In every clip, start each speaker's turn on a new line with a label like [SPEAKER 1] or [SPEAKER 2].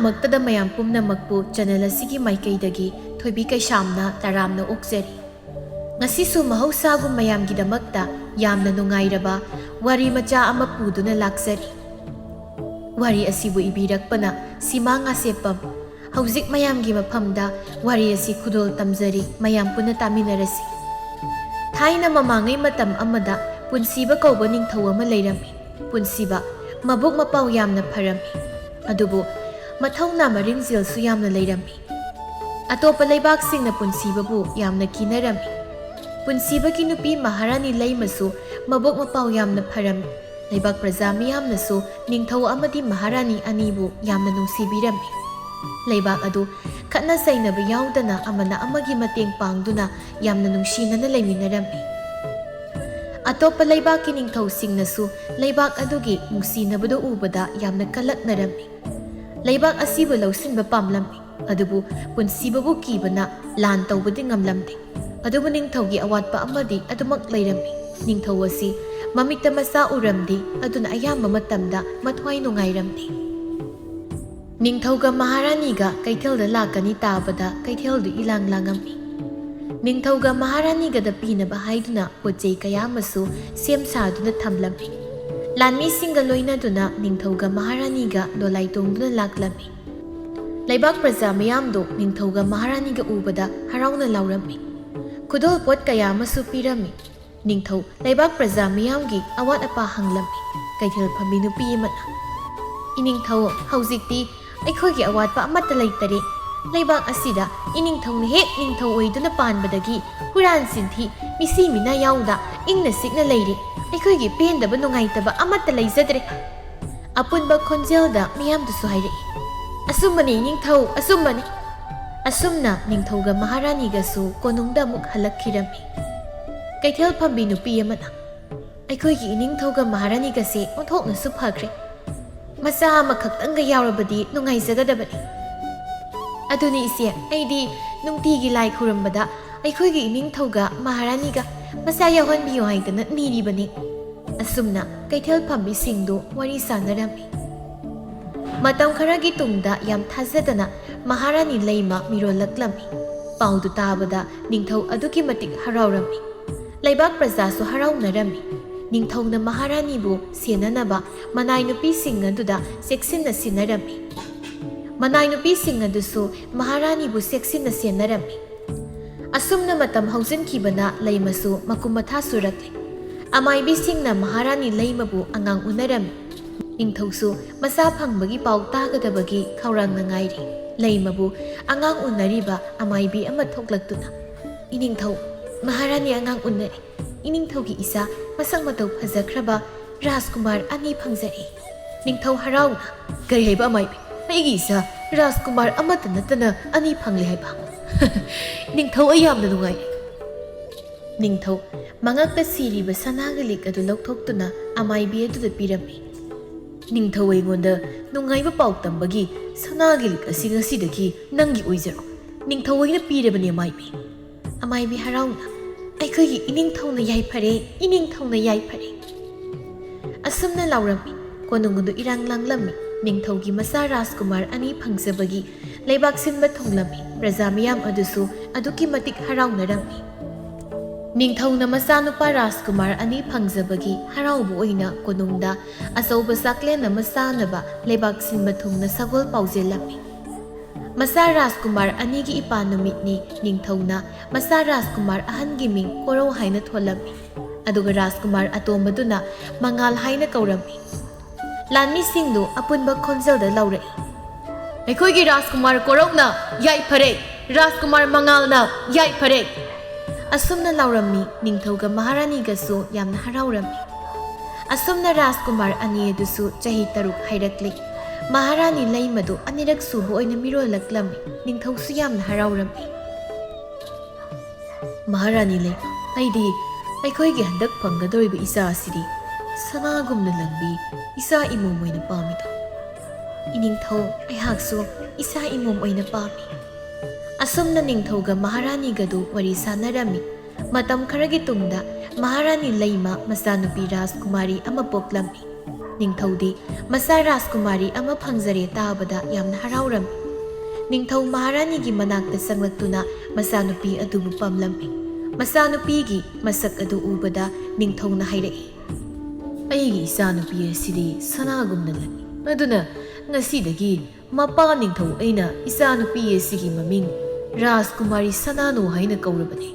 [SPEAKER 1] ꯑꯍꯥꯟꯕꯃꯛꯇꯗ ꯃꯌꯥꯝ ꯄꯨꯝꯅꯃꯛꯄꯨ ꯆꯦꯅꯦꯜ ꯑꯁꯤꯒꯤ ꯃꯥꯏꯀꯩꯗꯒꯤ ꯊꯣꯏꯕꯤ ꯀꯩꯁꯥꯝꯅ ꯇꯔꯥꯝꯅ ꯑꯣꯛꯆꯔꯤ꯫ ꯉꯁꯤꯁꯨ ꯃꯍꯧꯁꯥꯒꯨꯝ ꯃꯌꯥꯝꯒꯤꯗꯃꯛꯇ ꯌꯥꯝꯅ ꯅꯨꯡꯉꯥꯏꯔꯕ ꯋꯥꯔꯤ ꯃꯆꯥ ꯑꯃ ꯄꯨꯗꯨꯅ ꯂꯥꯛꯆꯔꯤ꯫ ꯋꯥꯔꯤ ꯑꯁꯤꯕꯨ ꯏꯕꯤꯔꯛꯄꯅ ꯁꯤꯃꯥ ꯉꯥꯁꯦꯞꯄꯝ꯫ ꯍꯧꯖꯤꯛ ꯃꯌꯥꯝꯒꯤ ꯃꯐꯝꯗ ꯋꯥꯔꯤ ꯑꯁꯤ ꯈꯨꯗꯣꯜ ꯇꯝꯖꯔꯤ, ꯃꯌꯥꯝ ꯄꯨꯟꯅ ꯇꯥꯃꯤꯟꯅꯔꯁꯤ꯫ ꯊꯥꯏꯅ ꯃꯃꯥꯡꯉꯩ ꯃꯇꯝ ꯑꯃꯗ ꯄꯨꯟꯁꯤꯕ ꯀꯧꯕ ꯅꯤꯡꯊꯧ ꯑꯃ ꯂꯩꯔꯝꯃꯤ꯫ ꯄꯨꯟꯁꯤꯕ ꯃꯕꯨꯛ ꯃꯄꯥꯎ ꯌꯥꯝꯅ ꯐꯔꯝꯃꯤ, ꯑꯗꯨꯕꯨ ꯃꯊꯧꯅꯥ ꯃꯔꯤꯡꯖꯦꯜꯁꯨ ꯌꯥꯝꯅ ꯂꯩꯔꯝꯃꯤ꯫ ꯑꯇꯣꯞꯄ ꯂꯩꯕꯥꯛꯁꯤꯡꯅ ꯄꯨꯟꯁꯤꯕꯕꯨ ꯌꯥꯝꯅ ꯀꯤꯅꯔꯝꯃꯤ꯫ ꯄꯨꯟꯁꯤꯕꯒꯤ ꯅꯨꯄꯤ ꯃꯍꯥꯔꯥꯅꯤ ꯂꯩꯃꯁꯨ ꯃꯕꯨꯛ ꯃꯄꯥꯎ ꯌꯥꯝꯅ ꯐꯔꯝꯃꯤ꯫ ꯂꯩꯕꯥꯛ ꯄ꯭ꯔꯖꯥ ꯃꯤꯌꯥꯝꯅꯁꯨ ꯅꯤꯡꯊꯧ ꯑꯃꯗꯤ ꯃꯍꯥꯔꯥꯅꯤ ꯑꯅꯤꯕꯨ ꯌꯥꯝꯅ ꯅꯨꯡꯁꯤꯕꯤꯔꯝꯃꯤ꯫ ꯂꯩꯕꯥꯛ ꯑꯗꯨ ꯈꯠꯅ ꯆꯩꯅꯕ ꯌꯥꯎꯗꯅ ꯑꯃꯅ ꯑꯃꯒꯤ ꯃꯇꯦꯡ ꯄꯥꯡꯗꯨꯅ ꯌꯥꯝꯅ ꯅꯨꯡꯁꯤꯅꯅ ꯂꯩꯃꯤꯟꯅꯔꯝꯃꯤ꯫ ꯑꯇꯣꯞꯄ ꯂꯩꯕꯥꯛꯀꯤ ꯅꯤꯡꯊꯧꯁꯤꯡꯅꯁꯨ ꯂꯩꯕꯥꯛ ꯑꯗꯨꯒꯤ ꯅꯨꯡꯁꯤꯅꯕꯗꯨ ꯎꯕꯗ ꯌꯥꯝꯅ ꯀꯜꯂꯛꯅꯔꯝꯃꯤ꯫ ꯂꯩꯕꯥꯛ ꯑꯁꯤꯕꯨ ꯂꯧꯁꯤꯟꯕ ꯄꯥꯝꯂꯝꯃꯤ, ꯑꯗꯨꯕꯨ ꯄꯨꯟꯁꯤꯕꯕꯨ ꯀꯤꯕꯅ ꯂꯥꯟ ꯇꯧꯕꯗꯤ ꯉꯝꯂꯝꯗꯦ꯫ ꯑꯗꯨꯕꯨ ꯅꯤꯡꯊꯧꯒꯤ ꯑꯋꯥꯠꯄ ꯑꯃꯗꯤ ꯑꯗꯨꯃꯛ ꯂꯩꯔꯝꯃꯤ꯫ ꯅꯤꯡꯊꯧ ꯑꯁꯤ ꯃꯃꯤꯠꯇ ꯃꯆꯥ ꯎꯔꯝꯗꯦ, ꯑꯗꯨꯅ ꯑꯌꯥꯝꯕ ꯃꯇꯝꯗ ꯃꯊ꯭ꯋꯥꯏ ꯅꯨꯡꯉꯥꯏꯔꯝꯗꯦ꯫ ꯅꯤꯡꯊꯧꯒ ꯃꯍꯥꯔꯥꯅꯤꯒ ꯀꯩꯊꯦꯜꯗ ꯂꯥꯛꯀꯅꯤ ꯇꯥꯕꯗ ꯀꯩꯊꯦꯜꯗꯨ ꯏꯂꯥꯡ ꯂꯥꯡꯉꯝꯃꯤ꯫ ꯅꯤꯡꯊꯧꯒ ꯃꯍꯥꯔꯥꯅꯤꯒꯗ ꯄꯤꯅꯕ ꯍꯥꯏꯗꯨꯅ ꯄꯣꯠꯆꯩ ꯀꯌꯥ ꯑꯃꯁꯨ ꯁꯦꯝ ꯁꯥꯗꯨꯅ ꯊꯝꯂꯝꯃꯤ꯫ ꯂꯥꯟꯃꯤꯁꯤꯡꯒ ꯂꯣꯏꯅꯗꯨꯅ ꯅꯤꯡꯊꯧꯒ ꯃꯍꯥꯔꯥꯅꯤꯒ ꯗꯣꯂꯥꯏ ꯇꯣꯡꯗꯨꯅ ꯂꯥꯛꯂꯝꯃꯤ꯫ ꯂꯩꯕꯥꯛ ꯄ꯭ꯔꯖꯥ ꯃꯌꯥꯝꯗꯣ ꯅꯤꯡꯊꯧꯒ ꯃꯍꯥꯔꯥꯅꯤꯒ ꯎꯕꯗ ꯍꯔꯥꯎꯅ ꯂꯥꯎꯔꯝꯃꯤ꯫ ꯈꯨꯗꯣꯜ ꯄꯣꯠ ꯀꯌꯥ ꯑꯃꯁꯨ ꯄꯤꯔꯝꯃꯤ꯫ ꯅꯤꯡꯊꯧ ꯂꯩꯕꯥꯛ ꯄ꯭ꯔꯖꯥ ꯃꯤꯌꯥꯝꯒꯤ ꯑꯋꯥꯠ ꯑꯄꯥ ꯍꯪꯂꯝꯃꯤ꯫ ꯀꯩꯊꯦꯜ ꯐꯝꯕꯤ ꯅꯨꯄꯤ ꯑꯃꯅ, "ꯏꯅꯤꯡꯊꯧ, ꯍꯧꯖꯤꯛꯇꯤ ꯑꯩꯈꯣꯏꯒꯤ ꯑꯋꯥꯠꯄ ꯑꯃꯠꯇ ꯂꯩꯇꯔꯦ꯫ ꯂꯩꯕꯥꯛ ꯑꯁꯤꯗ ꯏꯅꯤꯡꯊꯧꯅ ꯍꯦꯛ ꯅꯤꯡꯊꯧ ꯑꯣꯏꯗꯨꯅ ꯄꯥꯟꯕꯗꯒꯤ ꯍꯨꯔꯥꯟ ꯆꯤꯟꯊꯤ, ꯃꯤꯁꯤ ꯃꯤꯅꯥ ꯌꯥꯎꯗ ꯏꯪꯅ ꯆꯤꯛꯅ ꯂꯩꯔꯤ꯫ ꯑꯩꯈꯣꯏꯒꯤ ꯄꯦꯟꯗꯕ ꯅꯨꯡꯉꯥꯏꯇꯕ ꯑꯃꯠꯇ ꯂꯩꯖꯗ꯭ꯔꯦ"꯫ ꯑꯄꯨꯟꯕ ꯈꯣꯟꯖꯦꯜꯗ ꯃꯤꯌꯥꯝꯗꯨꯁꯨ ꯍꯥꯏꯔꯛꯏ, "ꯑꯆꯨꯝꯕꯅꯤ ꯏꯅꯤꯡꯊꯧ, ꯑꯆꯨꯝꯕꯅꯤ"꯫ ꯑꯁꯨꯝꯅ ꯅꯤꯡꯊꯧꯒ ꯃꯍꯥꯔꯥꯅꯤꯒꯁꯨ ꯀꯣꯅꯨꯡꯗ ꯑꯃꯨꯛ ꯍꯜꯂꯛꯈꯤꯔꯝꯃꯤ꯫ ꯀꯩꯊꯦꯜ ꯐꯝꯕꯤ ꯅꯨꯄꯤ ꯑꯃꯅ, "ꯑꯩꯈꯣꯏꯒꯤ ꯏꯅꯤꯡꯊꯧꯒ ꯃꯍꯥꯔꯥꯅꯤꯒꯁꯦ ꯑꯣꯟꯊꯣꯛꯅꯁꯨ ꯐꯈ꯭ꯔꯦ꯫ ꯃꯆꯥ ꯑꯃꯈꯛꯇꯪꯒ ꯌꯥꯎꯔꯕꯗꯤ ꯅꯨꯡꯉꯥꯏꯖꯒꯗꯕꯅꯤ꯫ ꯑꯗꯨꯅꯤ ꯏꯆꯦ, ꯑꯩꯗꯤ ꯅꯨꯡꯇꯤꯒꯤ ꯂꯥꯏ ꯈꯨꯔꯨꯝꯕꯗ ꯑꯩꯈꯣꯏꯒꯤ ꯏꯅꯤꯡꯊꯧꯒ ꯃꯍꯥꯔꯥꯅꯤꯒ ꯃꯆꯥ ꯌꯥꯎꯍꯟꯕꯤꯌꯨ ꯍꯥꯏꯗꯅ ꯅꯤꯔꯤꯕꯅꯤ"꯫ ꯑꯁꯨꯝꯅ ꯀꯩꯊꯦꯜ ꯐꯝꯕꯤꯁꯤꯡꯗꯨ ꯋꯥꯔꯤ ꯁꯥꯟꯅꯔꯝꯃꯤ꯫ ꯃꯇꯝ ꯈꯔꯒꯤ ꯇꯨꯡꯗ ꯌꯥꯝ ꯊꯥꯖꯗꯅ ꯃꯍꯥꯔꯥꯅꯤ ꯂꯩꯃ ꯃꯤꯔꯣꯜꯂꯛꯂꯝꯃꯤ꯫ ꯄꯥꯎꯗꯨ ꯇꯥꯕꯗ ꯅꯤꯡꯊꯧ ꯑꯗꯨꯛꯀꯤ ꯃꯇꯤꯛ ꯍꯔꯥꯎꯔꯝꯃꯤ꯫ ꯂꯩꯕꯥꯛ ꯄ꯭ꯔꯖꯥꯁꯨ ꯍꯔꯥꯎꯅꯔꯝꯃꯤ꯫ ꯅꯤꯡꯊꯧꯅ ꯃꯍꯥꯔꯥꯅꯤꯕꯨ ꯁꯦꯟꯅꯅꯕ ꯃꯅꯥꯏ ꯅꯨꯄꯤꯁꯤꯡ ꯑꯗꯨꯗ ꯆꯦꯛꯁꯤꯟꯅ ꯁꯤꯟꯅꯔꯝꯃꯤ꯫ ꯃꯅꯥꯏ ꯅꯨꯄꯤꯁꯤꯡ ꯑꯗꯨꯁꯨ ꯃꯍꯥꯔꯥꯅꯤꯕꯨ ꯆꯦꯛꯁꯤꯟꯅ ꯁꯦꯟꯅꯔꯝꯃꯤ꯫ ꯑꯁꯨꯝꯅ ꯃꯇꯝ ꯍꯧꯖꯤꯟꯈꯤꯕꯅ ꯂꯩꯃꯁꯨ ꯃꯀꯨꯝ ꯃꯊꯥ ꯁꯨꯔꯛꯂꯤ꯫ ꯑꯃꯥꯏꯕꯤꯁꯤꯡꯅ ꯃꯍꯥꯔꯥꯅꯤ ꯂꯩꯃꯕꯨ ꯑꯉꯥꯡ ꯎꯅꯔꯝꯃꯤ꯫ ꯅꯤꯡꯊꯧꯁꯨ ꯃꯆꯥ ꯐꯪꯕꯒꯤ ꯄꯥꯎ ꯇꯥꯒꯗꯕꯒꯤ ꯈꯧꯔꯥꯡꯅ ꯉꯥꯏꯔꯤ꯫ ꯂꯩꯃꯕꯨ ꯑꯉꯥꯡ ꯎꯅꯔꯤꯕ ꯑꯃꯥꯏꯕꯤ ꯑꯃ ꯊꯣꯛꯂꯛꯇꯨꯅ, "ꯏꯅꯤꯡꯊꯧ, ꯃꯍꯥꯔꯥꯅꯤ ꯑꯉꯥꯡ ꯎꯅꯔꯤ꯫ ꯏꯅꯤꯡꯊꯧꯒꯤ ꯏꯆꯥ ꯃꯁꯛ ꯃꯇꯧ ꯐꯖꯈ꯭ꯔꯕ ꯔꯥꯖꯀꯨꯃꯥꯔ ꯑꯅꯤ ꯐꯪꯖꯔꯦ"꯫ ꯅꯤꯡꯊꯧ ꯍꯔꯥꯎꯅ, "ꯀꯔꯤ ꯍꯥꯏꯕ ꯑꯃꯥꯏꯕꯤ? ꯑꯩꯒꯤ ꯏꯆꯥ ꯔꯥꯖꯀꯨꯃꯥꯔ ꯑꯃꯠꯇ ꯅꯠꯇꯅ ꯑꯅꯤ ꯐꯪꯂꯦ ꯍꯥꯏꯕ? ꯅꯤꯡꯊꯧ, ꯑꯩ ꯌꯥꯝꯅ ꯅꯨꯡꯉꯥꯏꯔꯦ"꯫ ꯅꯤꯡꯊꯧ ꯃꯉꯛꯇ ꯁꯤꯔꯤꯕ ꯁꯅꯥꯒꯤ ꯂꯤꯛ ꯑꯗꯨ ꯂꯧꯊꯣꯛꯇꯨꯅ ꯑꯃꯥꯏꯕꯤ ꯑꯗꯨꯗ ꯄꯤꯔꯝꯃꯤ꯫ "ꯅꯤꯡꯊꯧ ꯑꯩꯉꯣꯟꯗ ꯅꯨꯡꯉꯥꯏꯕ ꯄꯥꯎ ꯇꯝꯕꯒꯤ ꯁꯅꯥꯒꯤ ꯂꯤꯛ ꯑꯁꯤ ꯉꯁꯤꯗꯒꯤ ꯅꯪꯒꯤ ꯑꯣꯏꯖꯔꯣ꯫ ꯅꯤꯡꯊꯧ ꯑꯣꯏꯅ ꯄꯤꯔꯕꯅꯤ ꯑꯃꯥꯏꯕꯤ"꯫ ꯑꯃꯥꯏꯕꯤ ꯍꯔꯥꯎꯅ, "ꯑꯩꯈꯣꯏꯒꯤ ꯏꯅꯤꯡꯊꯧꯅ ꯌꯥꯏꯐꯔꯦ, ꯏꯅꯤꯡꯊꯧꯅ ꯌꯥꯏꯐꯔꯦ"꯫ ꯑꯁꯨꯝꯅ ꯂꯥꯎꯔꯝꯃꯤ꯫ ꯀꯣꯅꯨꯡ ꯑꯗꯨ ꯏꯔꯥꯡ ꯂꯥꯡꯂꯝꯃꯤ꯫ ꯅꯤꯡꯊꯧꯒꯤ ꯃꯆꯥ ꯔꯥꯖꯀꯨꯃꯥꯔ ꯑꯅꯤ ꯐꯪꯖꯕꯒꯤ ꯂꯩꯕꯥꯛ ꯁꯤꯟꯕ ꯊꯨꯡꯂꯝꯃꯤ꯫ ꯄ꯭ꯔꯖꯥ ꯃꯤꯌꯥꯝ ꯑꯗꯨꯁꯨ ꯑꯗꯨꯛꯀꯤ ꯃꯇꯤꯛ ꯍꯔꯥꯎꯅꯔꯝꯃꯤ꯫ ꯅꯤꯡꯊꯧꯅ ꯃꯆꯥꯅꯨꯄꯥ ꯔꯥꯖꯀꯨꯃꯥꯔ ꯑꯅꯤ ꯐꯪꯖꯕꯒꯤ ꯍꯔꯥꯎꯕ ꯑꯣꯏꯅ ꯀꯣꯅꯨꯡꯗ ꯑꯆꯧꯕ ꯆꯥꯛꯂꯦꯟ ꯑꯃ ꯆꯥꯅꯕ ꯂꯩꯕꯥꯛ ꯁꯤꯟꯕ ꯊꯨꯡꯅ ꯁꯒꯣꯜ ꯄꯥꯎꯖꯦꯜꯂꯝꯃꯤ꯫ ꯃꯆꯥ ꯔꯥꯖꯀꯨꯃꯥꯔ ꯑꯅꯤꯒꯤ ꯏꯄꯥꯟ ꯅꯨꯃꯤꯠꯅꯤ ꯅꯤꯡꯊꯧꯅ ꯃꯆꯥ ꯔꯥꯖꯀꯨꯃꯥꯔ ꯑꯍꯟꯒꯤ ꯃꯤꯡ ꯀꯣꯔꯧ ꯍꯥꯏꯅ ꯊꯣꯜꯂꯝꯃꯤ꯫ ꯑꯗꯨꯒ ꯔꯥꯖꯀꯨꯃꯥꯔ ꯑꯇꯣꯝꯕꯗꯨꯅ ꯃꯉꯥꯜ ꯍꯥꯏꯅ ꯀꯧꯔꯝꯃꯤ꯫ ꯂꯥꯟꯃꯤꯁꯤꯡꯗꯨ ꯑꯄꯨꯟꯕ ꯈꯣꯟꯖꯦꯜꯗ ꯂꯥꯎꯔꯛꯏ, "ꯑꯩꯈꯣꯏꯒꯤ ꯔꯥꯖꯀꯨꯃꯥꯔ ꯀꯣꯔꯧꯅ ꯌꯥꯏꯐꯔꯦ, ꯔꯥꯖꯀꯨꯃꯥꯔ ꯃꯉꯥꯜꯅ ꯌꯥꯏꯐꯔꯦ"꯫ ꯑꯁꯨꯝꯅ ꯂꯥꯎꯔꯝꯃꯤ꯫ ꯅꯤꯡꯊꯧꯒ ꯃꯍꯥꯔꯥꯅꯤꯒꯁꯨ ꯌꯥꯝꯅ ꯍꯔꯥꯎꯔꯝꯃꯤ꯫ ꯑꯁꯨꯝꯅ ꯔꯥꯖꯀꯨꯃꯥꯔ ꯑꯅꯤ ꯑꯗꯨꯁꯨ ꯆꯍꯤ 6 ꯍꯥꯏꯔꯛꯂꯤ꯫ ꯃꯍꯥꯔꯥꯅꯤ ꯂꯩꯃꯗꯨ ꯑꯅꯤꯔꯛ ꯁꯨꯕ ꯑꯣꯏꯅ ꯃꯤꯔꯣꯜꯂꯛꯂꯝꯃꯤ꯫ ꯅꯤꯡꯊꯧꯁꯨ ꯌꯥꯝꯅ ꯍꯔꯥꯎꯔꯝꯃꯤ꯫ "ꯃꯍꯥꯔꯥꯅꯤ ꯂꯩꯃ, ꯑꯩꯗꯤ ꯑꯩꯈꯣꯏꯒꯤ ꯍꯟꯗꯛ ꯐꯪꯒꯗꯧꯔꯤꯕ ꯏꯆꯥ ꯑꯁꯤꯗꯤ ꯁꯅꯥꯒꯨꯝꯅ ꯂꯪꯕꯤ ꯏꯆꯥ ꯏꯃꯣꯝ ꯑꯣꯏꯅ ꯄꯥꯝꯃꯤꯗ"꯫ "ꯏꯅꯤꯡꯊꯧ, ꯑꯩꯍꯥꯛꯁꯨ ꯏꯆꯥ ꯏꯃꯣꯝ ꯑꯣꯏꯅ ꯄꯥꯝꯃꯤ"꯫ ꯑꯁꯨꯝꯅ ꯅꯤꯡꯊꯧꯒ ꯃꯍꯥꯔꯥꯅꯤꯒꯗꯨ ꯋꯥꯔꯤ ꯁꯥꯟꯅꯔꯝꯃꯤ꯫ ꯃꯇꯝ ꯈꯔꯒꯤ ꯇꯨꯡꯗ ꯃꯍꯥꯔꯥꯅꯤ ꯂꯩꯃ ꯃꯆꯥꯅꯨꯄꯤ ꯔꯥꯖꯀꯨꯃꯥꯔꯤ ꯑꯃ ꯄꯣꯛꯂꯝꯃꯤ꯫ ꯅꯤꯡꯊꯧꯗꯤ ꯃꯆꯥ ꯔꯥꯖꯀꯨꯃꯥꯔꯤ ꯑꯃ ꯐꯪꯖꯔꯦ ꯇꯥꯕꯗ ꯌꯥꯝꯅ ꯍꯔꯥꯎꯔꯝꯃꯤ. ꯅꯤꯡꯊꯧ ꯃꯍꯥꯔꯥꯅꯤꯒꯤ ꯃꯅꯥꯛꯇ ꯆꯪꯂꯛꯇꯨꯅ ꯃꯆꯥꯅꯨꯄꯤ ꯑꯗꯨꯕꯨ ꯄꯝꯂꯝꯃꯤ. ꯃꯆꯥꯅꯨꯄꯤꯒꯤ ꯃꯁꯛ ꯑꯗꯨ ꯎꯕꯗ ꯅꯤꯡꯊꯧꯅ ꯍꯥꯏꯔꯛꯏ, "ꯑꯩꯒꯤ ꯏꯆꯥꯅꯨꯄꯤ ꯑꯁꯤꯗꯤ ꯁꯅꯥꯒꯨꯝꯅ ꯂꯪꯏ. ꯑꯗꯨꯅ ꯉꯁꯤꯗꯒꯤ ꯃꯄꯥ ꯅꯤꯡꯊꯧ ꯑꯩꯅ ꯏꯆꯥꯅꯨꯄꯤ ꯑꯁꯤꯒꯤ ꯃꯃꯤꯡ ꯔꯥꯖꯀꯨꯃꯥꯔꯤ ꯁꯅꯥꯅꯨ ꯍꯥꯏꯅ ꯀꯧꯔꯕꯅꯤ."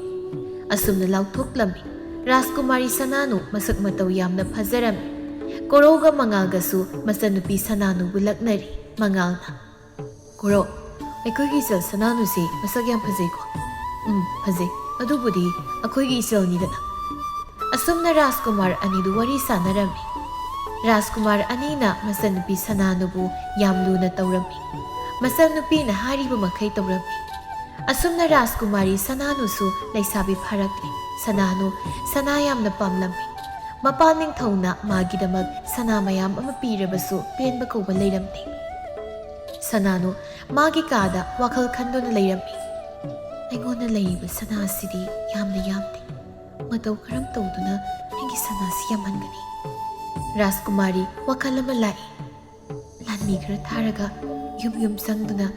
[SPEAKER 1] ꯑꯁꯨꯝꯅ ꯂꯥꯎꯊꯣꯛꯂꯝꯃꯤ. ꯔꯥꯖꯀꯨꯃꯥꯔꯤ ꯁꯅꯥꯅꯨ ꯃꯁꯛ ꯃꯇꯧ ꯌꯥꯝꯅ ꯐꯖꯔꯝꯃꯤ. ꯀꯣꯔꯧꯒ ꯃꯉꯥꯜꯒꯁꯨ ꯃꯆꯟꯅꯨꯄꯤ ꯁꯅꯥꯅꯨꯕꯨ ꯂꯛꯅꯔꯤ. ꯃꯉꯥꯜꯅ, "ꯀꯣꯔꯧ, ꯑꯩꯈꯣꯏꯒꯤ ꯏꯆꯜ ꯁꯅꯥꯅꯨꯁꯤ ꯃꯁꯛ ꯌꯥꯝ ꯐꯖꯩꯀꯣ?" "ꯐꯖꯩ. ꯑꯗꯨꯕꯨꯗꯤ ꯑꯩꯈꯣꯏꯒꯤ ꯏꯆꯜꯅꯤꯗꯅ." ꯑꯁꯨꯝꯅ ꯔꯥꯖꯀꯨꯃꯥꯔ ꯑꯅꯤꯗꯨ ꯋꯥꯔꯤ ꯁꯥꯟꯅꯔꯝꯃꯤ. ꯔꯥꯖꯀꯨꯃꯥꯔ ꯑꯅꯤꯅ ꯃꯆꯟꯅꯨꯄꯤ ꯁꯅꯥꯅꯨꯕꯨ ꯌꯥꯝ ꯂꯨꯅ ꯇꯧꯔꯝꯃꯤ. ꯃꯆꯟꯅꯨꯄꯤꯅ ꯍꯥꯏꯔꯤꯕ ꯃꯈꯩ ꯇꯧꯔꯝꯃꯤ. ꯑꯁꯨꯝꯅ ꯔꯥꯖꯀꯨꯃꯥꯔꯤ ꯁꯅꯥꯅꯨꯁꯨ ꯂꯩꯁꯥꯕꯤ ꯐꯥꯔꯛꯂꯤ. ꯁꯅꯥꯅꯨ ꯁꯅꯥ ꯌꯥꯝꯅ ꯄꯥꯝꯂꯝꯃꯤ. ꯃꯄꯥ ꯅꯤꯡꯊꯧꯅ ꯃꯥꯒꯤꯗꯃꯛ ꯁꯅꯥ ꯃꯌꯥꯝ ꯑꯃ ꯄꯤꯔꯕꯁꯨ ꯄꯦꯟꯕ ꯀꯧꯕ ꯂꯩꯔꯝꯗꯦ. ꯁꯅꯥꯅꯨ ꯃꯥꯒꯤ ꯀꯥꯗ ꯋꯥꯈꯜ ꯈꯟꯗꯨꯅ ꯂꯩꯔꯝꯃꯤ. "ꯑꯩꯉꯣꯟꯗ ꯂꯩꯔꯤꯕ ꯁꯅꯥꯁꯤꯗꯤ ꯌꯥꯝꯅ ꯌꯥꯝꯗꯦ. ꯃꯇꯧ ꯀꯔꯝ ꯇꯧꯗꯨꯅ ꯑꯩꯒꯤ ꯁꯅꯥꯁꯤ ꯌꯥꯝꯍꯟꯒꯅꯤ?" ꯔꯥꯖꯀꯨꯃꯥꯔꯤ ꯋꯥꯈꯜ ꯑꯃ ꯂꯥꯛꯏ. ꯂꯥꯟꯃꯤ ꯈꯔ ꯊꯥꯔꯒ ꯌꯨꯝ ꯆꯪꯗꯨꯅ